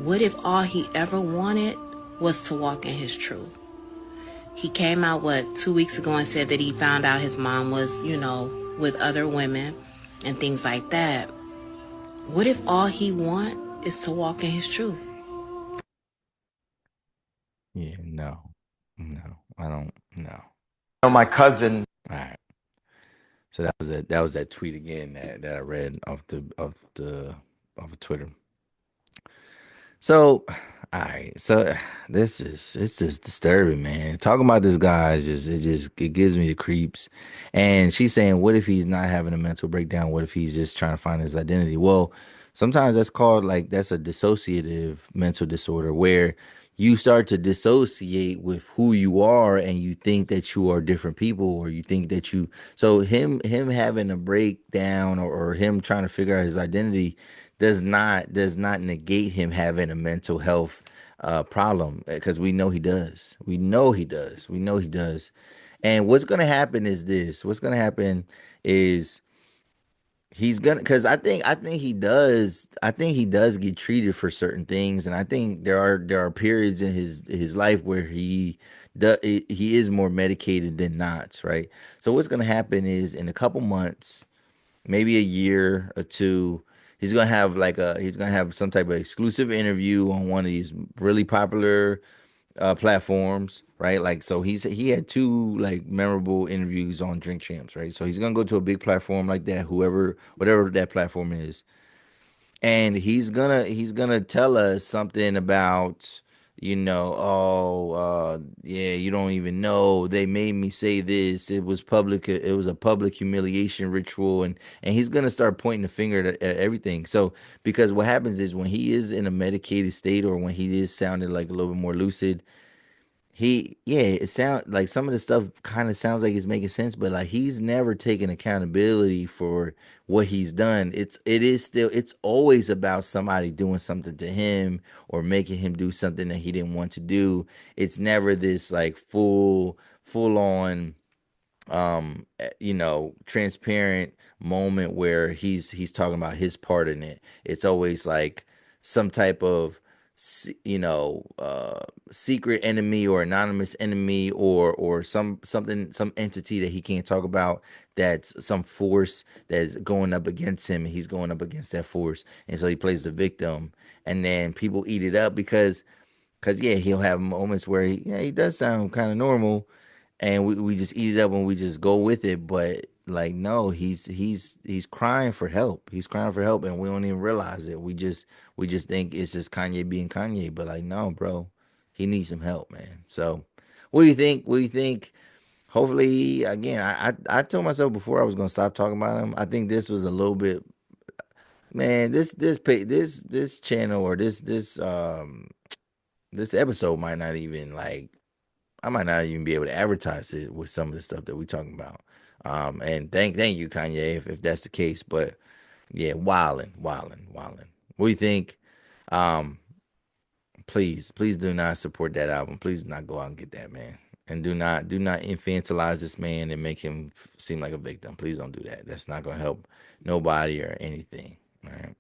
What if all he ever wanted was to walk in his truth? He came out, 2 weeks ago and said that he found out his mom was, with other women and things like that. What if all he want is to walk in his truth? Yeah, no, I don't know. My cousin. All right. So that was that tweet again that I read off of Twitter. So, all right. So it's just disturbing, man. Talking about this guy it gives me the creeps. And she's saying, what if he's not having a mental breakdown? What if he's just trying to find his identity? Well, sometimes that's a dissociative mental disorder where you start to dissociate with who you are and you think that you are different people, or you think that so him having a breakdown, or him trying to figure out his identity does not negate him having a mental health problem, because we know he does. And what's gonna happen is this. What's gonna happen is he's gonna, because I think he does. I think he does get treated for certain things, and I think there are periods in his life where he is more medicated than not, right? So what's gonna happen is in a couple months, maybe a year or two, he's gonna have some type of exclusive interview on one of these really popular platforms, right? Like, so he had two like memorable interviews on Drink Champs, right? So he's gonna go to a big platform like that, whatever that platform is, and he's gonna tell us something about, yeah, you don't even know, they made me say this, it was a public humiliation ritual, and he's gonna start pointing the finger at everything. So because what happens is when he is in a medicated state, or when he is sounding like a little bit more lucid, it sounds like some of the stuff kind of sounds like it's making sense, but like he's never taken accountability for what he's done. It's always about somebody doing something to him, or making him do something that he didn't want to do. It's never this like full on transparent moment where he's talking about his part in it. It's always like some type of secret enemy, or anonymous enemy, or some entity that he can't talk about, that's some force that's going up against him, and he's going up against that force, and so he plays the victim, and then people eat it up because yeah, he'll have moments where he does sound kind of normal, and we just eat it up and we just go with it. But like, no, he's crying for help. He's crying for help, and we don't even realize it. We just think it's just Kanye being Kanye. But like, no, bro, he needs some help, man. So what do you think? What do you think? Hopefully, again, I told myself before I was gonna stop talking about him. I think this was a little bit, man. This channel, or this episode might not even like, I might not even be able to advertise it with some of the stuff that we're talking about. And thank you, Kanye, if that's the case. But yeah, wildin'. What do you think? Um, please do not support that album. Please do not go out and get that, man. And do not infantilize this man and make him seem like a victim. Please don't do that. That's not gonna help nobody or anything. All right.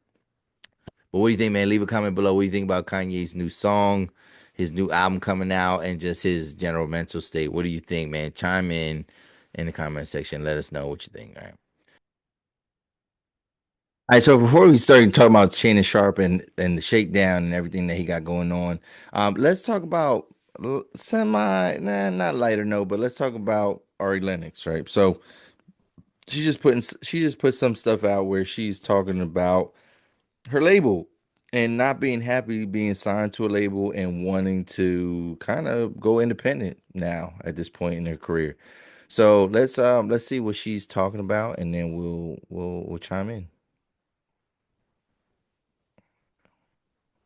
But what do you think, man? Leave a comment below. What do you think about Kanye's new song, his new album coming out, and just his general mental state? What do you think, man? Chime in the comment section. Let us know what you think. All right. All right. So before we start talking about Shannon Sharpe and the shakedown and everything that he got going on, let's talk about not lighter note, but let's talk about Ari Lennox, right? So she just put some stuff out where she's talking about her label and not being happy being signed to a label, and wanting to kind of go independent now at this point in her career. So let's see what she's talking about, and then we'll chime in.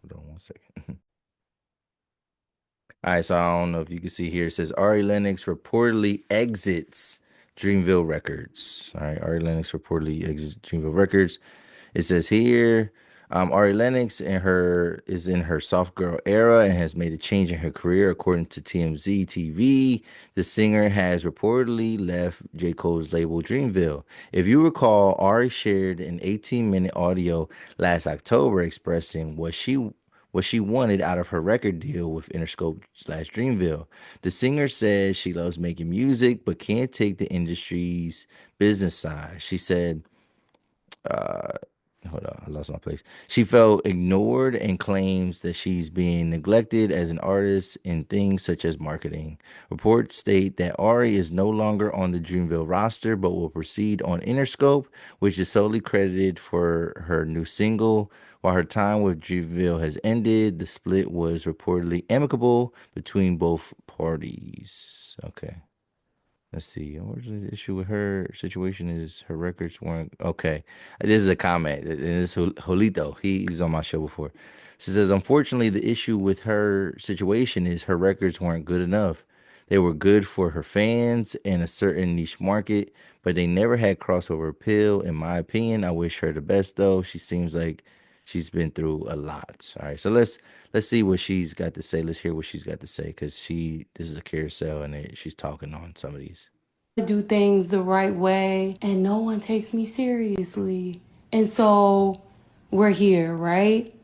Hold on one second. All right, so I don't know if you can see here. It says Ari Lennox reportedly exits Dreamville Records. All right, Ari Lennox reportedly exits Dreamville Records. It says here, Ari Lennox is in her soft girl era and has made a change in her career, according to TMZ TV. The singer has reportedly left J. Cole's label Dreamville. If you recall, Ari shared an 18-minute audio last October expressing what she wanted out of her record deal with Interscope/Dreamville. The singer says she loves making music but can't take the industry's business side. She said, uh, hold on, I lost my place. She felt ignored and claims that she's being neglected as an artist in things such as marketing. Reports state that Ari is no longer on the Dreamville roster but will proceed on Interscope, which is solely credited for her new single. While her time with Dreamville has ended, the split was reportedly amicable between both parties. Okay. Let's see. Where's the issue with her situation is her records weren't okay. This is a comment. And this is Jolito. He's on my show before. She says, unfortunately, the issue with her situation is her records weren't good enough. They were good for her fans in a certain niche market, but they never had crossover appeal. In my opinion, I wish her the best though. She seems like she's been through a lot. All right, so let's see what she's got to say. Let's hear what she's got to say because this is a carousel and she's talking on some of these. Do things the right way and no one takes me seriously. And so we're here, right?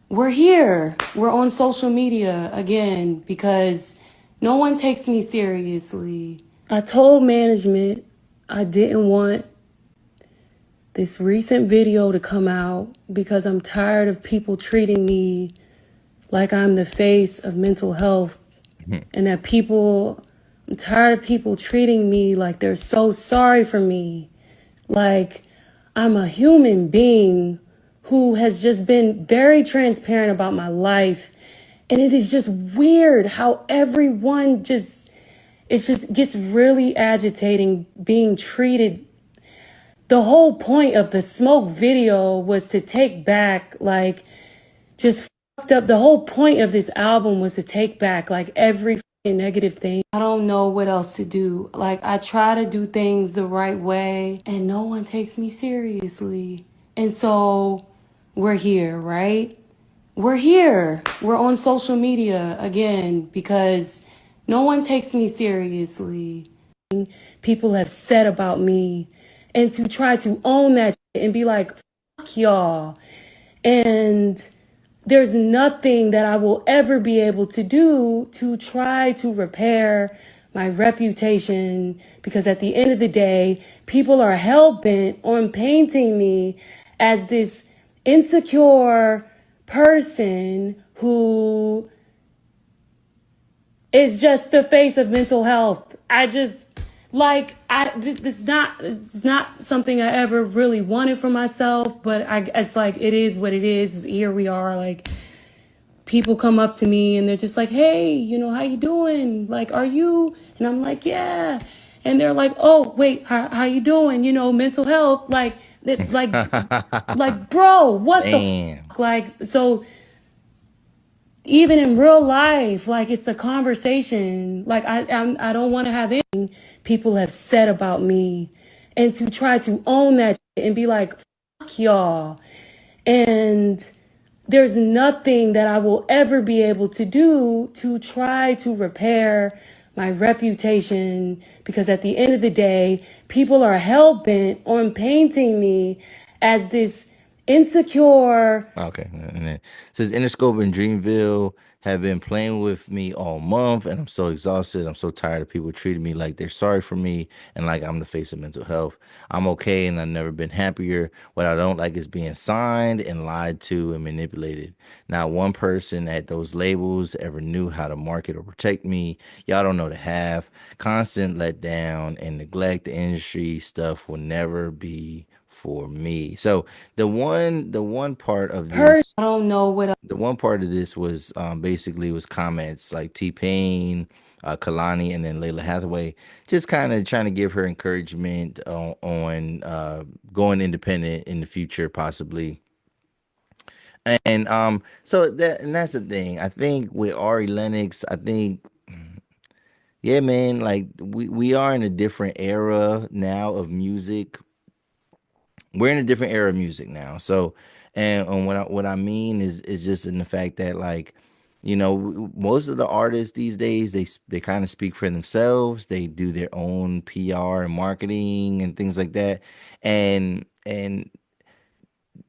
We're here. We're on social media again because no one takes me seriously. I told management I didn't want this recent video to come out because I'm tired of people treating me like I'm the face of mental health and that I'm tired of people treating me like they're so sorry for me. Like I'm a human being who has just been very transparent about my life. And it is just weird how everyone it just gets really agitating being treated. The whole point of the Smoke video was to take back, like, just fucked up. The whole point of this album was to take back, like, every negative thing. I don't know what else to do. Like, I try to do things the right way and no one takes me seriously. And so we're here, right? We're here. We're on social media again because no one takes me seriously. People have said about me, and to try to own that and be like, fuck y'all. And there's nothing that I will ever be able to do to try to repair my reputation because at the end of the day, people are hell-bent on painting me as this insecure person who is just the face of mental health. It's not something I ever really wanted for myself, but it's like, it is what it is. Here we are, like, people come up to me and they're just like, hey, how you doing? Like, are you? And I'm like, yeah. And they're like, oh, wait, how you doing? Mental health, like, bro, what the fuck? Like, so even in real life, like, it's the conversation. Like, I don't want to have anything people have said about me and to try to own that and be like, fuck y'all. And there's nothing that I will ever be able to do to try to repair my reputation because at the end of the day, people are hell-bent on painting me as this insecure. Okay. And then it says Interscope and Dreamville have been playing with me all month, and I'm so exhausted. I'm so tired of people treating me like they're sorry for me and like I'm the face of mental health. I'm okay, and I've never been happier. What I don't like is being signed and lied to and manipulated. Not one person at those labels ever knew how to market or protect me. Y'all don't know the half. Constant letdown and neglect. The industry stuff will never be for me. So the one part of this, I don't know what the one part of this was basically was comments like T-Pain, Kalani, and then Layla Hathaway, just kind of trying to give her encouragement on going independent in the future, possibly. And that's the thing. I think with Ari Lennox, I think, yeah, man, like we are in a different era now of music we're in a different era of music now. So, and what I mean is just in the fact that like, most of the artists these days they kind of speak for themselves. They do their own PR and marketing and things like that, and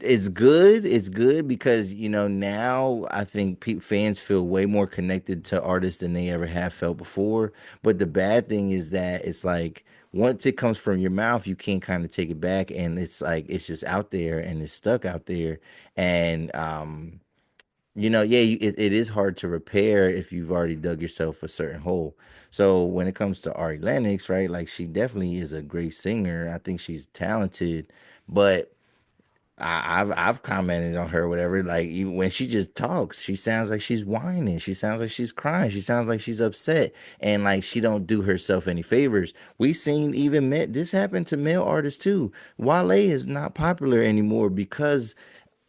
it's good. It's good because now I think fans feel way more connected to artists than they ever have felt before. But the bad thing is that it's like once it comes from your mouth, you can't kind of take it back, and it's like it's just out there and it's stuck out there. And yeah, it is hard to repair if you've already dug yourself a certain hole. So when it comes to Ari Lennox, right, like she definitely is a great singer. I think she's talented, but I've commented on her, whatever. Like even when she just talks, she sounds like she's whining. She sounds like she's crying. She sounds like she's upset, and like she don't do herself any favors. We seen even this happen to male artists too. Wale is not popular anymore because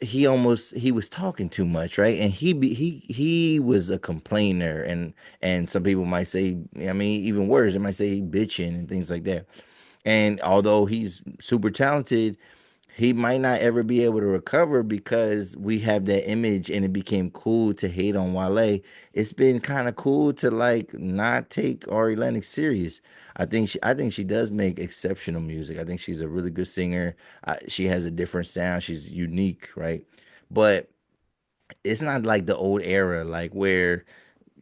he was talking too much, right? And he was a complainer, and some people might say, I mean, even worse, they might say bitching and things like that. And although he's super talented, he might not ever be able to recover because we have that image and it became cool to hate on Wale. It's been kind of cool to like not take Ari Lennox serious. I think she does make exceptional music. I think she's a really good singer. She has a different sound. She's unique, right? But it's not like the old era, like where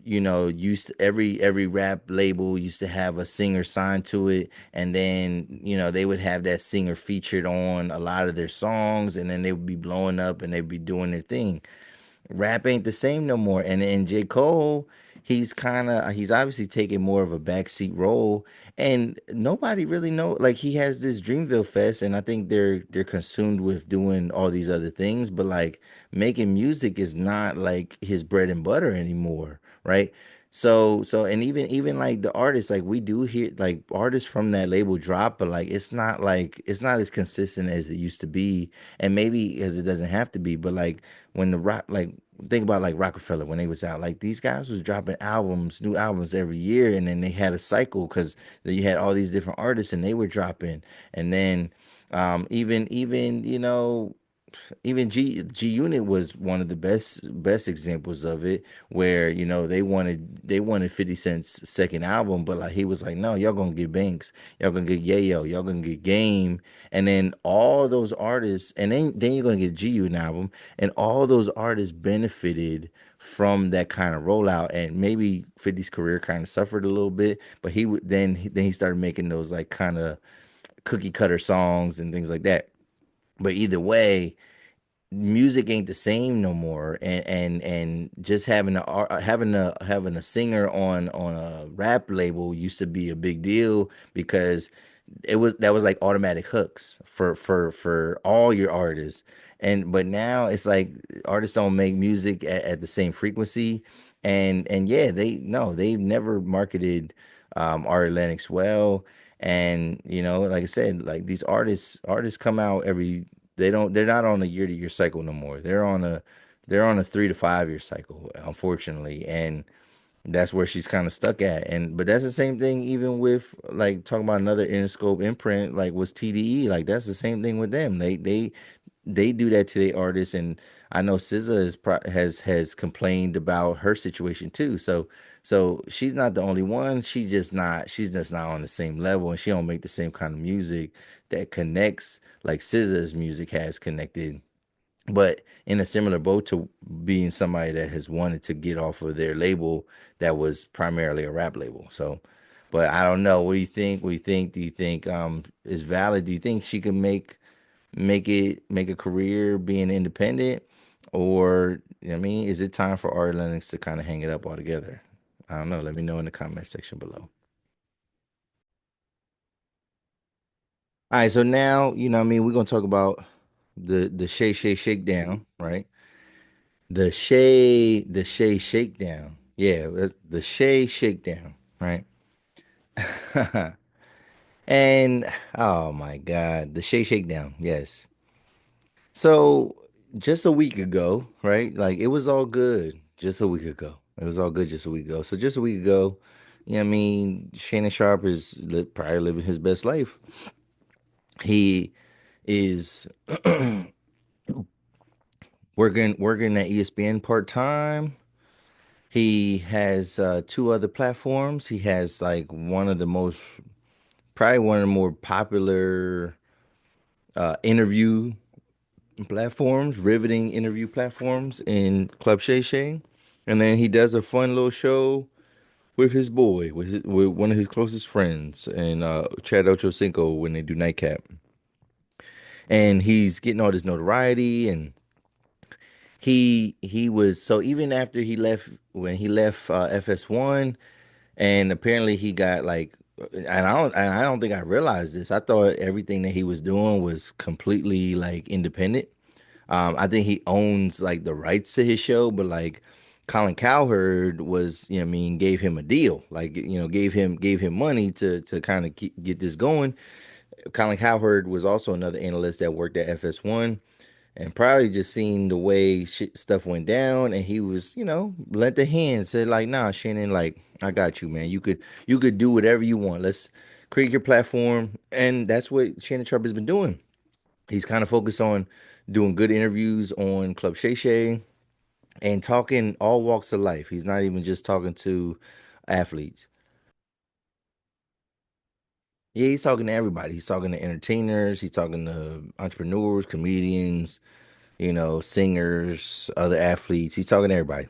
used to, every rap label used to have a singer signed to it, and then they would have that singer featured on a lot of their songs, and then they would be blowing up and they'd be doing their thing. Rap ain't the same no more. And J. Cole, he's obviously taking more of a backseat role. And nobody really know, like he has this Dreamville Fest, and I think they're consumed with doing all these other things, but like making music is not like his bread and butter anymore, right? So and even like the artists, like we do hear like artists from that label drop, but like it's not as consistent as it used to be, and maybe as it doesn't have to be, but like when the rock, like think about like Rockefeller when they was out, like these guys was dropping new albums every year, and then they had a cycle because you had all these different artists and they were dropping. And then even even G Unit was one of the best examples of it, where they wanted 50 Cent's second album, but like he was like, no, y'all gonna get Banks, y'all gonna get Yayo, y'all gonna get Game, and then all those artists, and then you're gonna get G Unit album, and all those artists benefited from that kind of rollout. And maybe 50's career kind of suffered a little bit, but he would then he started making those like kind of cookie cutter songs and things like that. But either way, music ain't the same no more, and just having a singer on a rap label used to be a big deal because that was like automatic hooks for all your artists. And but now it's like artists don't make music at the same frequency. And yeah, they've never marketed Ari Lennox well. And like I said, like these artists come out they're not on a year-to-year cycle no more. They're on a 3 to 5 year cycle, unfortunately. And that's where she's kind of stuck at. And but that's the same thing even with like talking about another Interscope imprint, like was TDE. Like that's the same thing with them. They do that to their artists. And I know SZA has complained about her situation too. So she's not the only one. She's just not on the same level, and she don't make the same kind of music that connects like SZA's music has connected, but in a similar boat to being somebody that has wanted to get off of their label that was primarily a rap label. So, but I don't know. What do you think? What do you think? Do you think is valid? Do you think she can make a career being independent, or I mean, is it time for Ari Lennox to kind of hang it up altogether? I don't know. Let me know in the comment section below. All right, so now what I mean, we're gonna talk about the Shay Shakedown, right? The Shay Shakedown. Yeah, the Shay Shakedown, right? And oh my God, the Shay Shakedown. Yes. So just a week ago, right? Like it was all good just a week ago. It was all good just a week ago. So just a week ago, I mean, Shannon Sharpe is probably living his best life. He is working at ESPN part time. He has two other platforms. He has like probably one of the more popular interview platforms, riveting interview platforms in Club Shay Shay. And then he does a fun little show with his boy, with one of his closest friends, and Chad Ochocinco when they do Nightcap. And he's getting all this notoriety, and he was so even after he left when he left FS1, and apparently he got like, and I don't think I realized this. I thought everything that he was doing was completely like independent. I think he owns like the rights to his show, but like Colin Cowherd was, you know, what I mean, gave him a deal, like gave him money to kind of get this going. Colin Cowherd was also another analyst that worked at FS1, and probably just seen the way stuff went down, and he was, lent a hand, said like, "Nah, Shannon, like I got you, man. You could do whatever you want. Let's create your platform," and that's what Shannon Sharpe has been doing. He's kind of focused on doing good interviews on Club Shay Shay and talking all walks of life. He's not even just talking to athletes. Yeah, he's talking to everybody. He's talking to entertainers. He's talking to entrepreneurs, comedians, singers, other athletes. He's talking to everybody.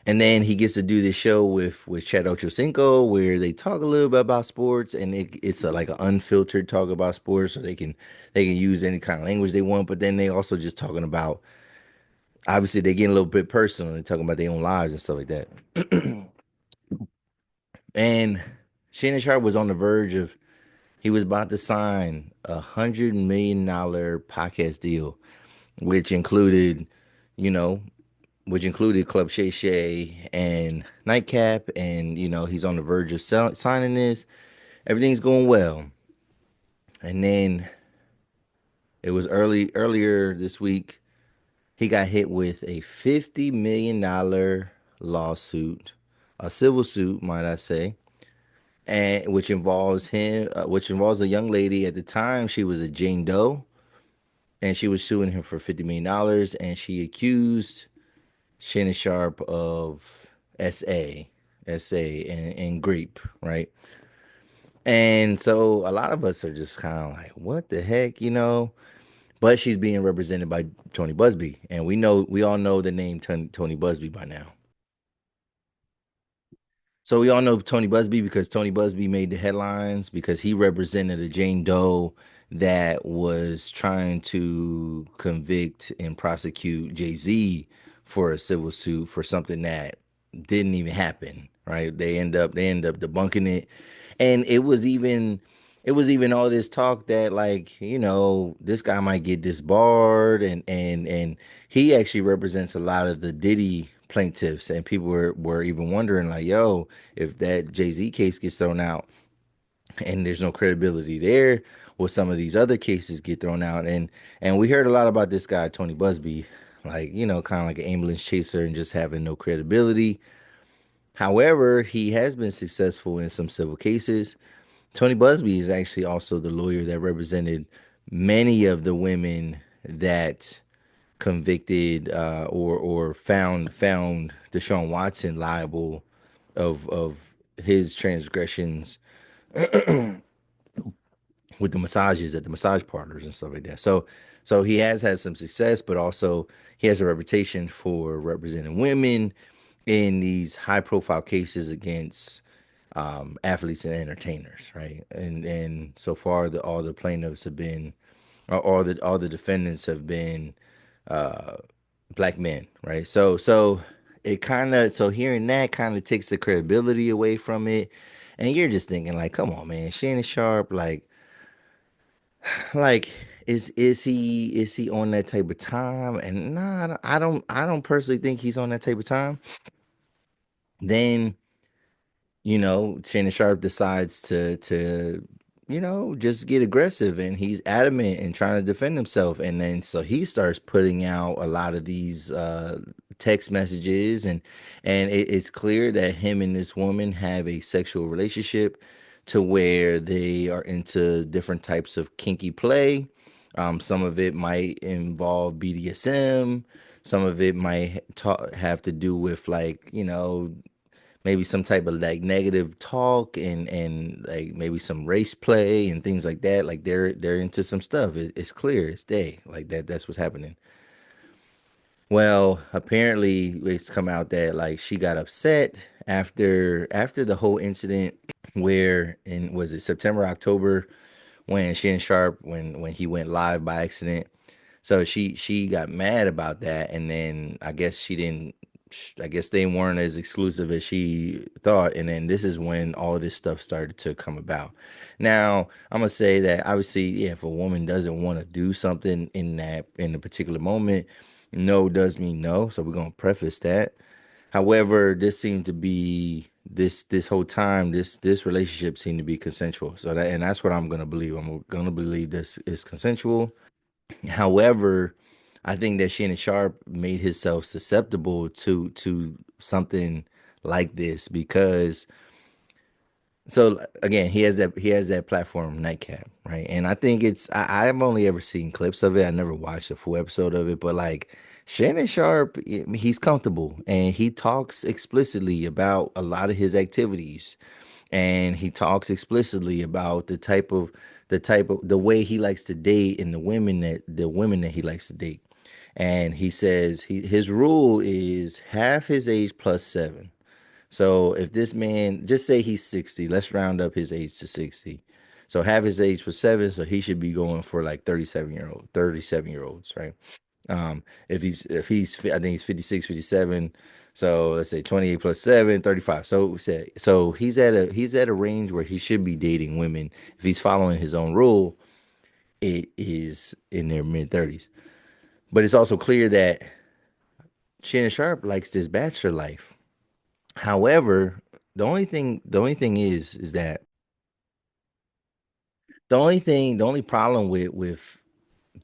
And then he gets to do this show with Chad Ochocinco where they talk a little bit about sports, and it's like an unfiltered talk about sports, so they can use any kind of language they want. But then they also just talking about, obviously they get a little bit personal and talking about their own lives and stuff like that. And Shannon Sharpe was on the verge of, he was about to sign $100 million podcast deal, which included, you know, Club Shay Shay and Nightcap, and he's on the verge of signing this. Everything's going well, and then it was earlier this week. He got hit with a $50 million lawsuit, a civil suit, might I say, and which involves a young lady. At the time, she was a Jane Doe, and she was suing him for $50 million, and she accused Shannon Sharpe of SA, and grape, right? And so a lot of us are just kind of like, what the heck? But she's being represented by Tony Busby, and we all know the name Tony Busby by now. So we all know Tony Busby because Tony Busby made the headlines because he represented a Jane Doe that was trying to convict and prosecute Jay-Z for a civil suit for something that didn't even happen, right? They end up debunking it. And it was even all this talk that, like, this guy might get disbarred, and he actually represents a lot of the Diddy plaintiffs, and people were even wondering like, yo, if that Jay-Z case gets thrown out and there's no credibility there, will some of these other cases get thrown out? And we heard a lot about this guy Tony Busby, like, kind of like an ambulance chaser and just having no credibility. However, he has been successful in some civil cases. Tony Busby is actually also the lawyer that represented many of the women that convicted or found Deshaun Watson liable of his transgressions with the massages at the massage parlors and stuff like that. So he has had some success, but also he has a reputation for representing women in these high profile cases against athletes and entertainers, right? And so far, all the plaintiffs have been, or all the defendants have been black men, right? So it so hearing that kind of takes the credibility away from it, and you're just thinking like, come on, man, Shannon Sharpe, like is he on that type of time? And nah, I don't personally think he's on that type of time. Then Shannon Sharpe decides to just get aggressive, and he's adamant and trying to defend himself. And then so he starts putting out a lot of these text messages, and it's clear that him and this woman have a sexual relationship. to where they are into different types of kinky play. Some of it might involve BDSM. Some of it might have to do with, like, maybe some type of like negative talk, and like maybe some race play and things like that. Like they're into some stuff. It's clear, it's day, like that's what's happening. Well, apparently it's come out that like she got upset after the whole incident, where in was it September, October, when Shannon Sharpe, when he went live by accident. So she got mad about that, and then I guess she didn't. I guess they weren't as exclusive as she thought, and then this is when all this stuff started to come about. Now I'm gonna say that obviously, yeah, if a woman doesn't want to do something in a particular moment, no does mean no. So we're gonna preface that. However, this seemed to be this whole time, this relationship seemed to be consensual. So that's what I'm gonna believe. I'm gonna believe this is consensual. However, I think that Shannon Sharpe made himself susceptible to something like this because, so again, he has that platform Nightcap, right? And I think I've only ever seen clips of it. I never watched a full episode of it, but like Shannon Sharpe, he's comfortable and he talks explicitly about a lot of his activities, and he talks explicitly about the the way he likes to date and the women that he likes to date. And he says his rule is half his age plus 7. So if this man, just say he's 60, let's round up his age to 60. So half his age plus 7, so he should be going for like 37-year olds, right? I think he's 56, 57. So let's say 28 plus 7, 35. So he's at a range where he should be dating women. If he's following his own rule, it is in their mid 30s. But it's also clear that Shannon Sharpe likes this bachelor life. However, the only thing is that the only problem with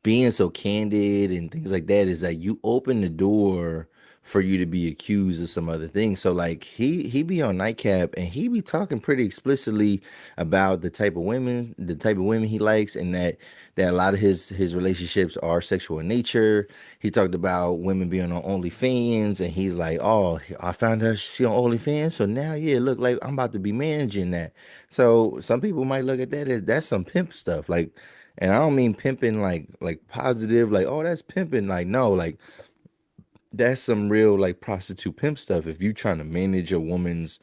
being so candid and things like that is that you open the door for you to be accused of some other things. So like he be on Nightcap and he be talking pretty explicitly about the type of women he likes, and that a lot of his relationships are sexual in nature. He talked about women being on OnlyFans, and he's like, "Oh, I found her she on OnlyFans, so now yeah, look like I'm about to be managing that." So some people might look at that as that's some pimp stuff, like, and I don't mean pimping like positive, like, oh, that's pimping. Like, no, like that's some real like prostitute pimp stuff. If you trying to manage a woman's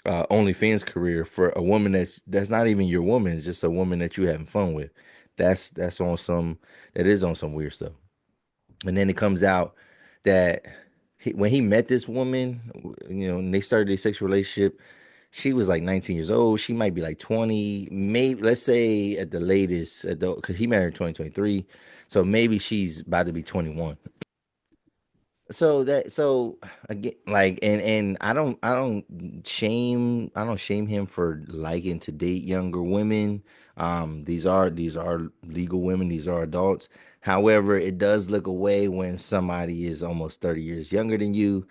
OnlyFans career for a woman that's not even your woman, it's just a woman that you having fun with. That's on some that is on some weird stuff. And then it comes out that when he met this woman, and they started a sexual relationship, she was like 19 years old. She might be like 20, maybe let's say at the latest, because he married in 2023. So maybe she's about to be 21. So again, like, and I don't shame him for liking to date younger women. These are legal women, these are adults. However, it does look away when somebody is almost 30 years younger than you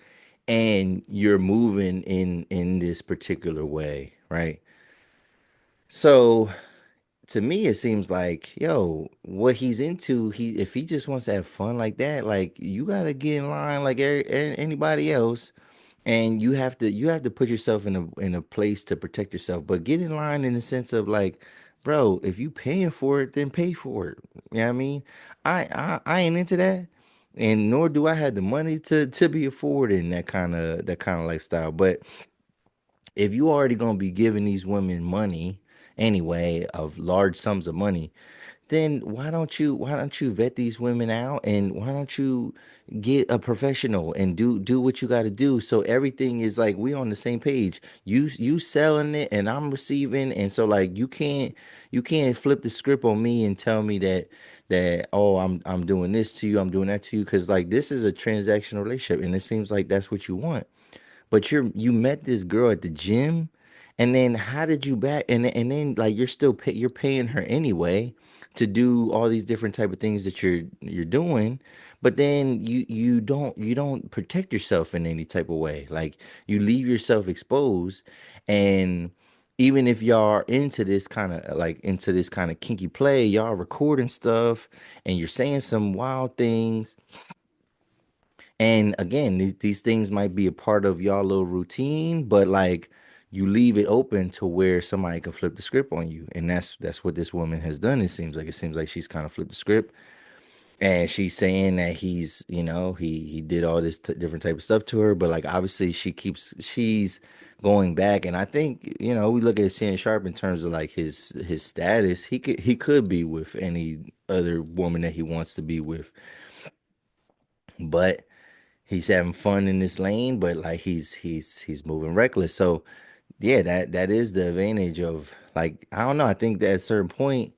and you're moving in this particular way, right? So to me, it seems like, yo, what he's into, if he just wants to have fun like that, like you gotta get in line like anybody else, and you have to put yourself in a place to protect yourself, but get in line in the sense of like, bro, if you paying for it, then pay for it. You know what I mean? I ain't into that, and nor do I have the money to be affording that kind of lifestyle. But if you already gonna be giving these women money anyway, of large sums of money, then why don't you vet these women out, and why don't you get a professional and do what you got to do, so everything is like we on the same page. You selling it and I'm receiving, and so like you can't flip the script on me and tell me that, oh, I'm doing this to you, I'm doing that to you, because like this is a transactional relationship and it seems like that's what you want. But you met this girl at the gym, and then how did you back, and then like you're paying her anyway to do all these different type of things that you're doing, but then you don't protect yourself in any type of way. Like you leave yourself exposed, and even if y'all are into this kind of kinky play, y'all recording stuff and you're saying some wild things. And again, these things might be a part of y'all little routine, but like you leave it open to where somebody can flip the script on you. And that's what this woman has done. It seems like she's kind of flipped the script. And she's saying that he's, he did all this different type of stuff to her, but like obviously she's going back. And I think, we look at Shannon Sharpe in terms of like his status. He could be with any other woman that he wants to be with, but he's having fun in this lane. But like he's moving reckless. So yeah, that is the advantage of, like, I don't know. I think that at a certain point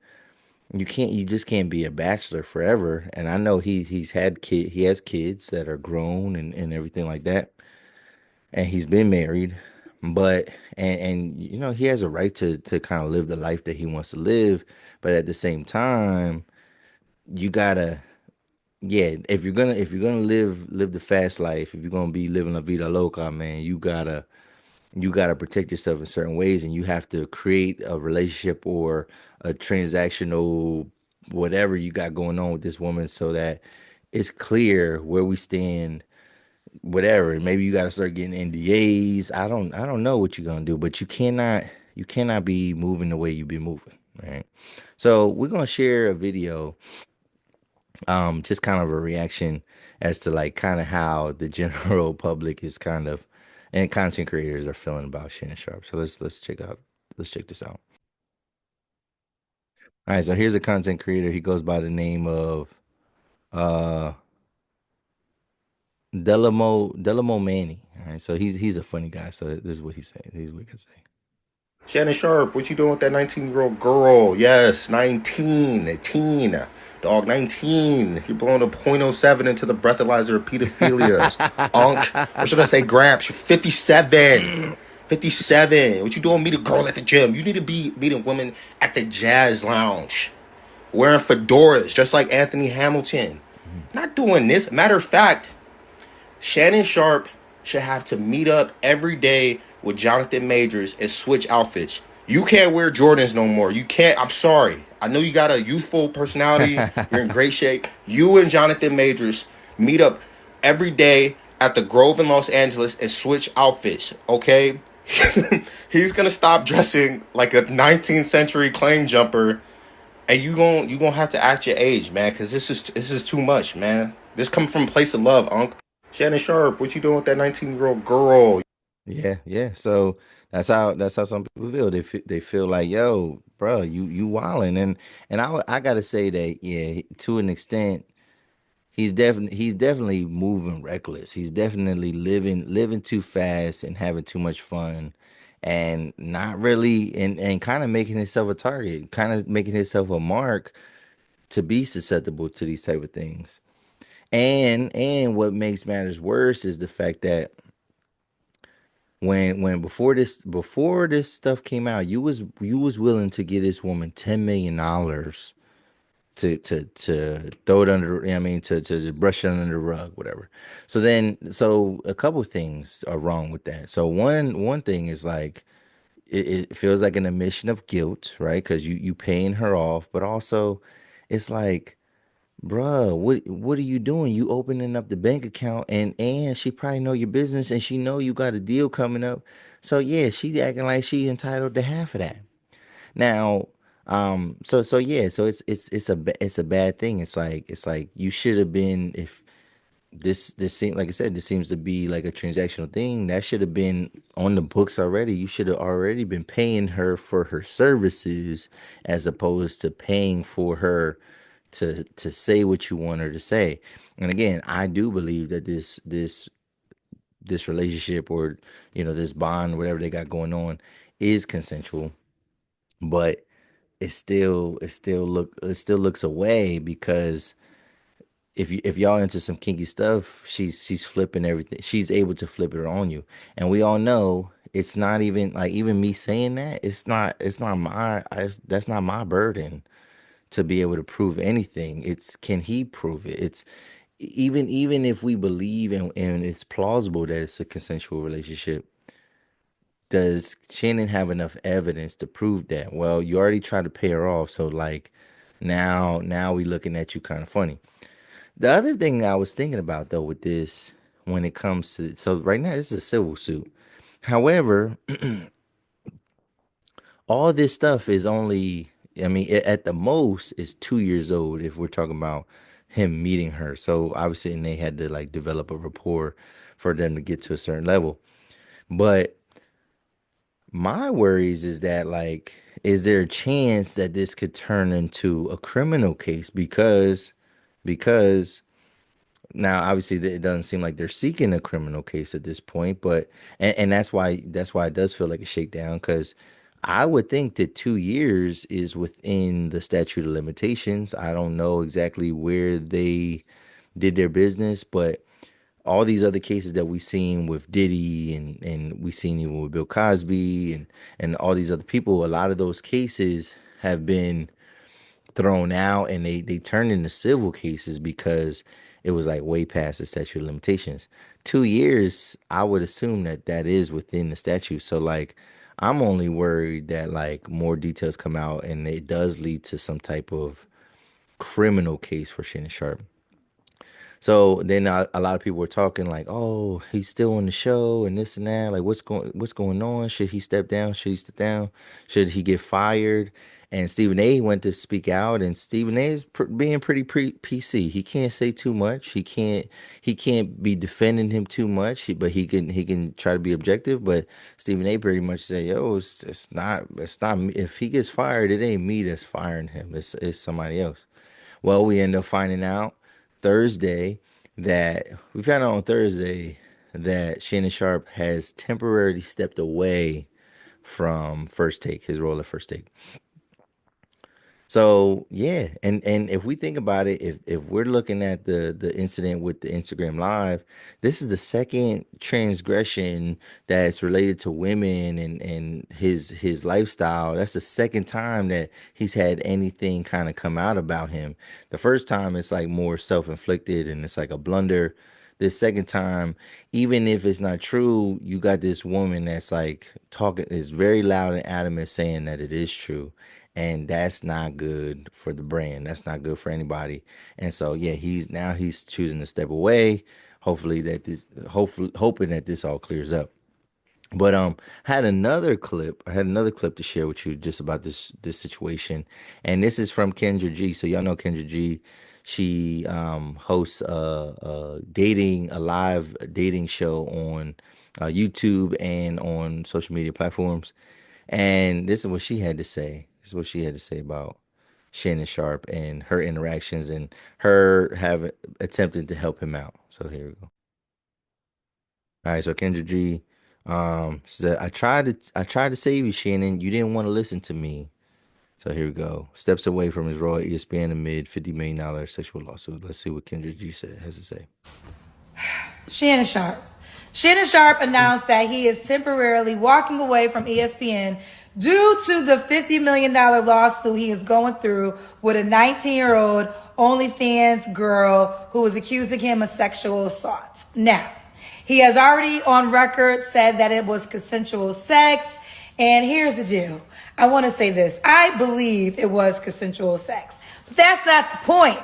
you just can't be a bachelor forever. And I know he has kids that are grown and everything like that, and he's been married, but and he has a right to kind of live the life that he wants to live. But at the same time, you gotta, yeah, if you're gonna live the fast life, if you're gonna be living la vida loca, man, you gotta protect yourself in certain ways, and you have to create a relationship or a transactional whatever you got going on with this woman, so that it's clear where we stand. Whatever, maybe you got to start getting NDAs. I don't know what you're gonna do, but you cannot be moving the way you be moving, right? So we're gonna share a video, just kind of a reaction as to like kind of how the general public is kind of, and content creators are feeling about Shannon Sharpe. So let's check this out. All right, so here's a content creator. He goes by the name of uh Delamo Manny. All right, so he's a funny guy. So this is what he said. This is what he can say. Shannon Sharpe, what you doing with that 19-year-old girl? Yes, 19, a teen. Dog, 19. You're blowing a .07 into the breathalyzer of pedophilias. Unk. Or should I say gramps? You're 57. 57. What you doing meeting girls at the gym? You need to be meeting women at the jazz lounge. Wearing fedoras, just like Anthony Hamilton. Not doing this. Matter of fact, Shannon Sharpe should have to meet up every day with Jonathan Majors and switch outfits. You can't wear Jordans no more. You can't. I'm sorry. I know you got a youthful personality. You're in great shape. You and Jonathan Majors meet up every day at the Grove in Los Angeles and switch outfits, okay? He's going to stop dressing like a 19th century claim jumper, and you gonna have to act your age, man, because this is too much, man. This coming from a place of love, Unc. Shannon Sharpe, what you doing with that 19-year-old girl? Yeah. So that's how some people feel. They feel like, yo, bro, you wilding, and I gotta say that, yeah, to an extent, he's definitely moving reckless. He's definitely living too fast and having too much fun, and not really, and kind of making himself a target, kind of making himself a mark to be susceptible to these type of things. And what makes matters worse is the fact that when before this stuff came out, you was willing to give this woman $10 million to throw it under, I mean, to just brush it under the rug, whatever. So a couple things are wrong with that. So one thing is like, it feels like an admission of guilt, right? Because you paying her off, but also it's like, bruh, what are you doing? You opening up the bank account, and she probably know your business, and she know you got a deal coming up. So yeah, she acting like she entitled to half of that. Now, so yeah, so it's a bad thing. It's like you should have been, if this seems, like I said, this seems to be like a transactional thing that should have been on the books already. You should have already been paying her for her services, as opposed to paying for her to say what you want her to say. And again, I do believe that this relationship, or this bond, whatever they got going on, is consensual, but it still looks away, because if y'all into some kinky stuff, she's flipping everything. She's able to flip it on you, and we all know it's not even like, even me saying that, that's not my burden to be able to prove anything. It's, can he prove it? It's, even if we believe, and it's plausible that it's a consensual relationship, does Shannon have enough evidence to prove that? Well, you already tried to pay her off, so like now we looking at you kind of funny. The other thing I was thinking about though with this, when it comes to, so right now this is a civil suit. However, all this stuff is only, I mean, at the most is 2 years old if we're talking about him meeting her. So obviously, and they had to like develop a rapport for them to get to a certain level. But my worries is that like, is there a chance that this could turn into a criminal case? Because now obviously it doesn't seem like they're seeking a criminal case at this point, but and that's why it does feel like a shakedown, because I would think that 2 years is within the statute of limitations. I don't know exactly where they did their business, but all these other cases that we've seen with Diddy and we've seen even with Bill Cosby and all these other people, a lot of those cases have been thrown out and they turned into civil cases because it was like way past the statute of limitations. 2 years, I would assume that that is within the statute. So like, I'm only worried that like more details come out and it does lead to some type of criminal case for Shannon Sharpe. So then a lot of people were talking like, "Oh, he's still on the show and this and that. Like, what's going on? Should he step down? Should he step down? Should he get fired?" And Stephen A. went to speak out, and Stephen A. is being pretty PC. He can't say too much. He can't be defending him too much. But he can try to be objective. But Stephen A. pretty much said, "Yo, it's not me. If he gets fired, it ain't me that's firing him. It's somebody else." Well, we end up finding out Thursday that we found out on Thursday that Shannon Sharpe has temporarily stepped away from First Take, his role at First Take. So yeah, and if we think about it, if we're looking at the incident with the Instagram Live, this is the second transgression that's related to women and his lifestyle. That's the second time that he's had anything kind of come out about him. The first time it's like more self-inflicted and it's like a blunder. This second time, even if it's not true, you got this woman that's like talking, is very loud and adamant saying that it is true. And that's not good for the brand. That's not good for anybody. And so yeah, he's choosing to step away. Hopefully hoping that this all clears up. But I had another clip to share with you just about this situation. And this is from Kendra G. So y'all know Kendra G. She hosts a live dating show on YouTube and on social media platforms. And this is what she had to say. This is what she had to say about Shannon Sharpe and her interactions and her attempting to help him out. So here we go. All right, so Kendra G said, I tried to save you, Shannon. You didn't want to listen to me. So here we go. Steps away from his role at ESPN amid $50 million sexual lawsuit. Let's see what Kendra G has to say. Shannon Sharpe. Shannon Sharpe announced that he is temporarily walking away from ESPN due to the $50 million lawsuit he is going through with a 19-year-old OnlyFans girl who was accusing him of sexual assault. Now, he has already on record said that it was consensual sex. And here's the deal. I want to say this. I believe it was consensual sex. But that's not the point.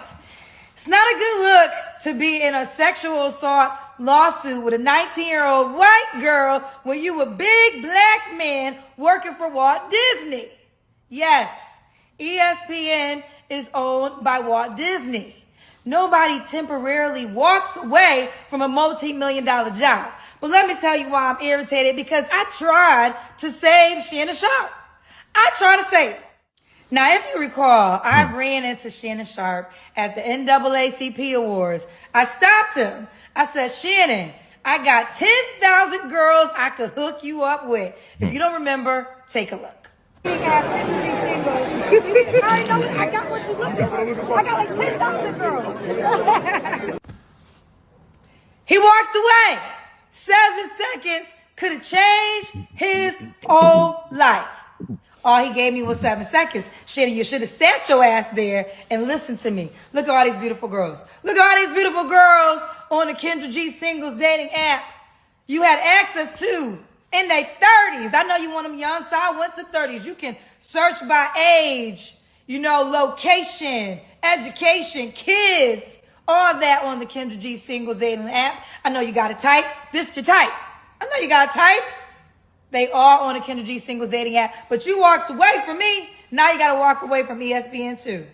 It's not a good look to be in a sexual assault lawsuit with a 19-year-old white girl when you a big black man working for Walt Disney. Yes, ESPN is owned by Walt Disney. Nobody temporarily walks away from a multi-million-dollar job. But let me tell you why I'm irritated, because I tried to save Shannon Sharpe. I tried to save her. Now, if you recall, I ran into Shannon Sharpe at the NAACP Awards. I stopped him. I said, Shannon, I got 10,000 girls I could hook you up with. If you don't remember, take a look. I know, I got what you looking for. I got like 10,000 girls. He walked away. 7 seconds could have changed his whole life. All he gave me was 7 seconds. Shannon, you should have sat your ass there and listened to me. Look at all these beautiful girls. Look at all these beautiful girls on the Kendra G singles dating app. You had access to in their 30s. I know you want them young, so I went to 30s. You can search by age, location, education, kids, all that on the Kendra G Singles Dating app. I know you got to type. This is your type. I know you got to type. They are on the Kendra G Singles Dating app. But you walked away from me. Now you got to walk away from ESPN too.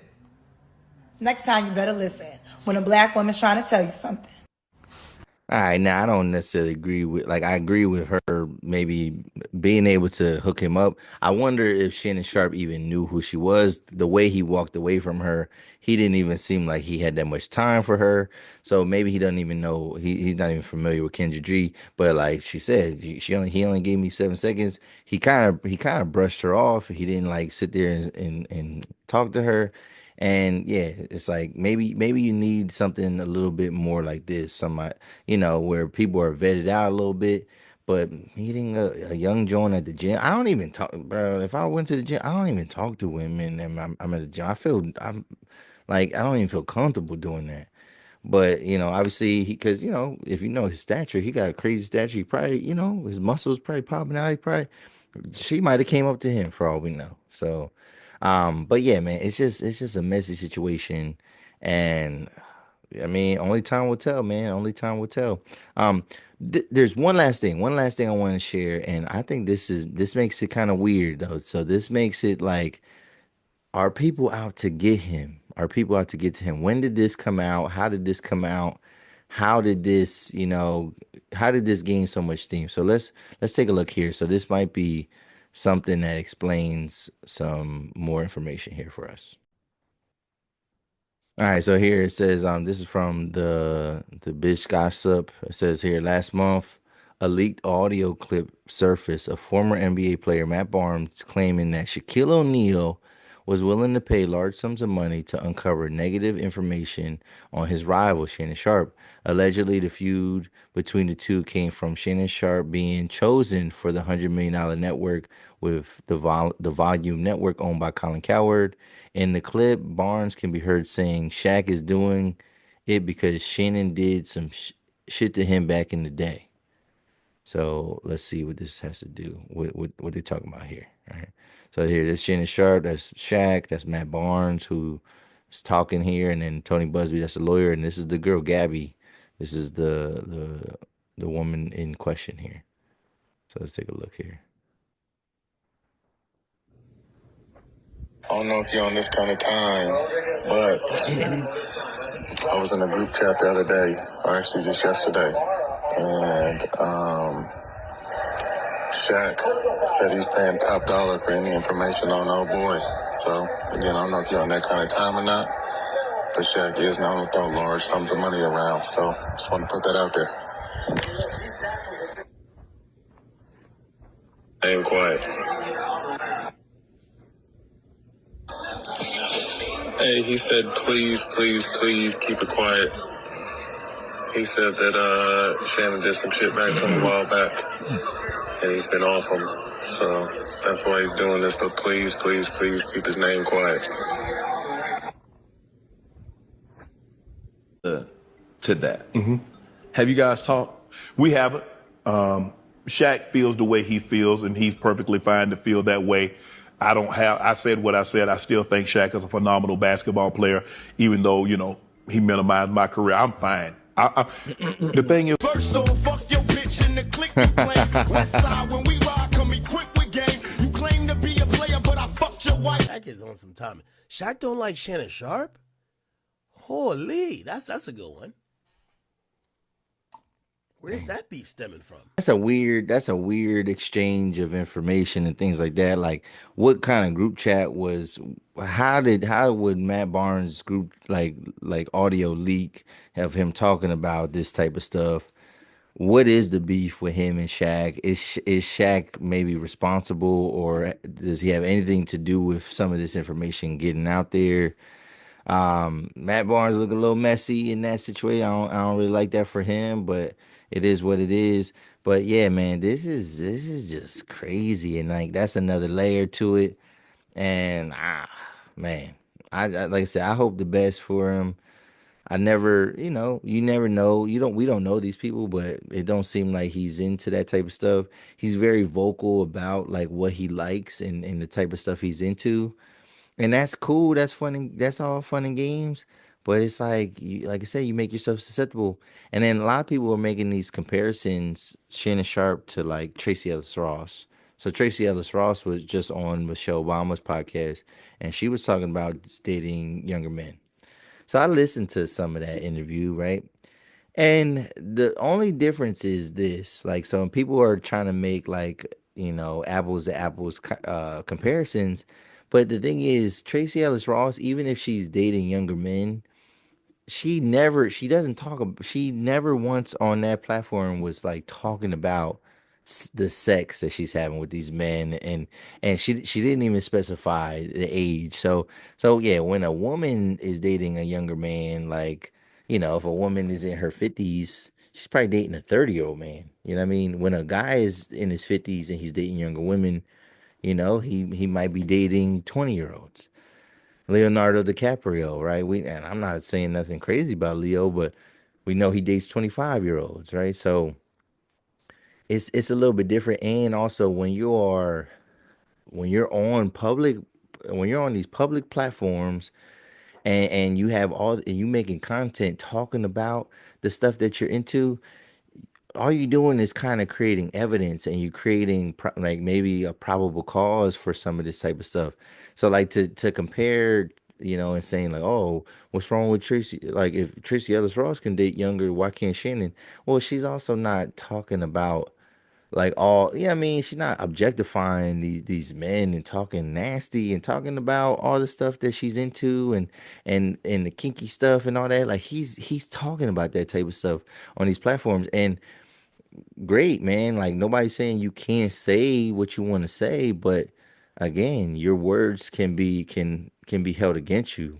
Next time you better listen when a black woman's trying to tell you something. All right, now I don't necessarily agree with I agree with her maybe being able to hook him up. I wonder if Shannon Sharpe even knew who she was. The way he walked away from her, he didn't even seem like he had that much time for her. So maybe he doesn't even know he's not even familiar with Kendra G. But like she said, he only gave me 7 seconds. He kind of brushed her off. He didn't like sit there and talk to her. And yeah, it's like maybe you need something a little bit more like this, somebody, where people are vetted out a little bit. But meeting a young joint at the gym, I don't even talk, bro. If I went to the gym, I don't even talk to women, and I'm at the gym. I'm like I don't even feel comfortable doing that. But obviously, because if you know his stature, he got a crazy stature. He probably, his muscles probably popping out. She might have came up to him for all we know. So. But yeah, man, it's just a messy situation, and I mean, only time will tell, man. Only time will tell. There's one last thing I want to share, and I think this makes it kind of weird though. So this makes it like, are people out to get him? Are people out to get him? When did this come out? How did this come out? How did this, how did this gain so much steam? So let's take a look here. So this might be something that explains some more information here for us. All right, so here it says, this is from the Bitch Gossip. It says here, last month, a leaked audio clip surfaced of former NBA player Matt Barnes claiming that Shaquille O'Neal was willing to pay large sums of money to uncover negative information on his rival, Shannon Sharpe. Allegedly, the feud between the two came from Shannon Sharpe being chosen for the $100 million network with the Volume Network owned by Colin Cowherd. In the clip, Barnes can be heard saying Shaq is doing it because Shannon did some shit to him back in the day. So let's see what this has to do with what they're talking about here. All right. So here, this Shannon Sharpe, that's Shaq, that's Matt Barnes who is talking here, and then Tony Busby, that's the lawyer, and this is the girl Gabby. This is the woman in question here. So let's take a look here. I don't know if you're on this kind of time, but I was in a group chat the other day, or actually just yesterday, and Shaq said he's paying top dollar for any information on old boy. So, again, I don't know if you're on that kind of time or not, but Shaq is known to throw large sums of money around, so just want to put that out there. Stay quiet. Hey, he said, please keep it quiet. He said that Shannon did some shit back to him a while back, and he's been off him. So that's why he's doing this, but please keep his name quiet. To that. Mm-hmm. Have you guys talked? We haven't. Shaq feels the way he feels, and he's perfectly fine to feel that way. I said what I said. I still think Shaq is a phenomenal basketball player, even though, he minimized my career. I'm fine. The thing is, first off, fuck your bitch in the click you play. West side, when we ride, come equipped with game. You claim to be a player, but I fucked your wife. Shaq is on some timing. Shaq don't like Shannon Sharpe? Holy, that's a good one. Where's that beef stemming from? That's a weird exchange of information and things like that. Like, what kind of group chat was? How would Matt Barnes' group like audio leak of him talking about this type of stuff? What is the beef with him and Shaq? Is Shaq maybe responsible, or does he have anything to do with some of this information getting out there? Matt Barnes look a little messy in that situation. I don't really like that for him, but it is what it is. But yeah, man, this is just crazy, and like that's another layer to it. And man, I like I said, I hope the best for him. I never, you never know. We don't know these people, but it don't seem like he's into that type of stuff. He's very vocal about like what he likes and the type of stuff he's into. And that's cool. That's fun. That's all fun and games. But it's like, like I said, you make yourself susceptible. And then a lot of people are making these comparisons, Shannon Sharpe to like Tracee Ellis Ross. So Tracee Ellis Ross was just on Michelle Obama's podcast, and she was talking about dating younger men. So I listened to some of that interview, right? And the only difference is this, like, so when people are trying to make like, apples to apples comparisons, but the thing is, Tracee Ellis Ross, even if she's dating younger men, she doesn't she never once on that platform was like talking about the sex that she's having with these men, and she didn't even specify the age. So yeah, when a woman is dating a younger man, like, if a woman is in her 50s, she's probably dating a 30-year-old man. You know what I mean? When a guy is in his 50s and he's dating younger women, he might be dating 20-year-olds. Leonardo DiCaprio, right? And I'm not saying nothing crazy about Leo, but we know he dates 25-year-olds, right? So it's a little bit different. And also when you're on these public platforms, and you have you making content talking about the stuff that you're into, all you're doing is kind of creating evidence, and you're creating like maybe a probable cause for some of this type of stuff. So like to compare, and saying like, oh, what's wrong with Tracee? Like, if Tracee Ellis Ross can date younger, why can't Shannon? Well, she's also not talking about like I mean, she's not objectifying these men and talking nasty and talking about all the stuff that she's into and the kinky stuff and all that. Like, he's talking about that type of stuff on these platforms. And great, man. Like, nobody's saying you can't say what you want to say, but again, your words can be held against you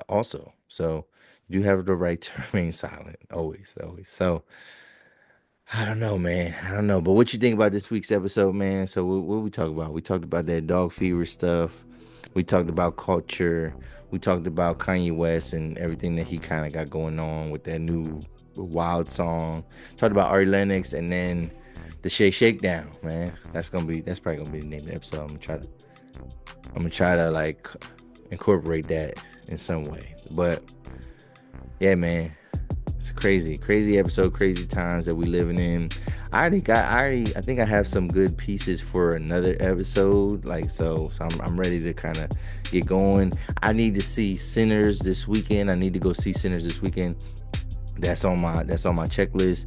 also. So you have the right to remain silent, always. So I don't know, man. I don't know. But what you think about this week's episode, man? So what we talk about? We talked about that dog fever stuff. We talked about culture. We talked about Kanye West and everything that he kind of got going on with that new Wild song. Talked about Ari Lennox, and then the Shakedown, man. That's probably gonna be the name of the episode. I'm gonna try to like incorporate that in some way. But yeah, man. It's a crazy episode, crazy times that we living in. I think I have some good pieces for another episode. Like, so I'm ready to kind of get going. I need to see Sinners this weekend. That's on my checklist.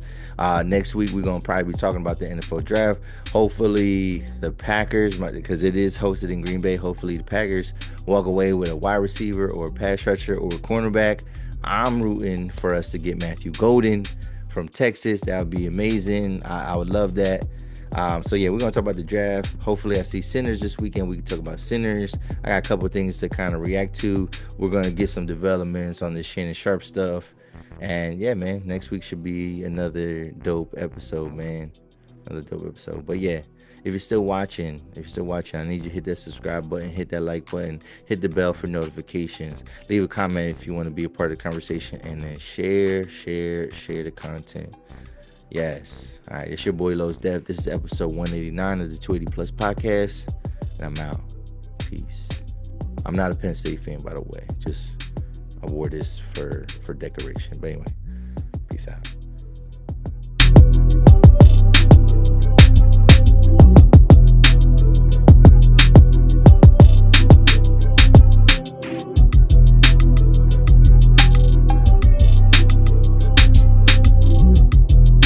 Next week we're gonna probably be talking about the NFL draft. Hopefully the Packers, because it is hosted in Green Bay. Hopefully the Packers walk away with a wide receiver or a pass rusher or a cornerback. I'm rooting for us to get Matthew Golden from Texas. That would be amazing. I would love that. So yeah, we're gonna talk about the draft. Hopefully I see Sinners this weekend. We can talk about Sinners. I got a couple of things to kind of react to. We're gonna get some developments on this Shannon Sharpe stuff. And yeah, man, next week should be another dope episode, man. But yeah, if you're still watching, I need you to hit that subscribe button, hit that like button, hit the bell for notifications. Leave a comment if you want to be a part of the conversation, and then share the content. Yes. All right, it's your boy Lowe's Dev. This is episode 189 of the 280 Plus podcast, and I'm out. Peace. I'm not a Penn State fan, by the way. Just I wore this for decoration. But anyway.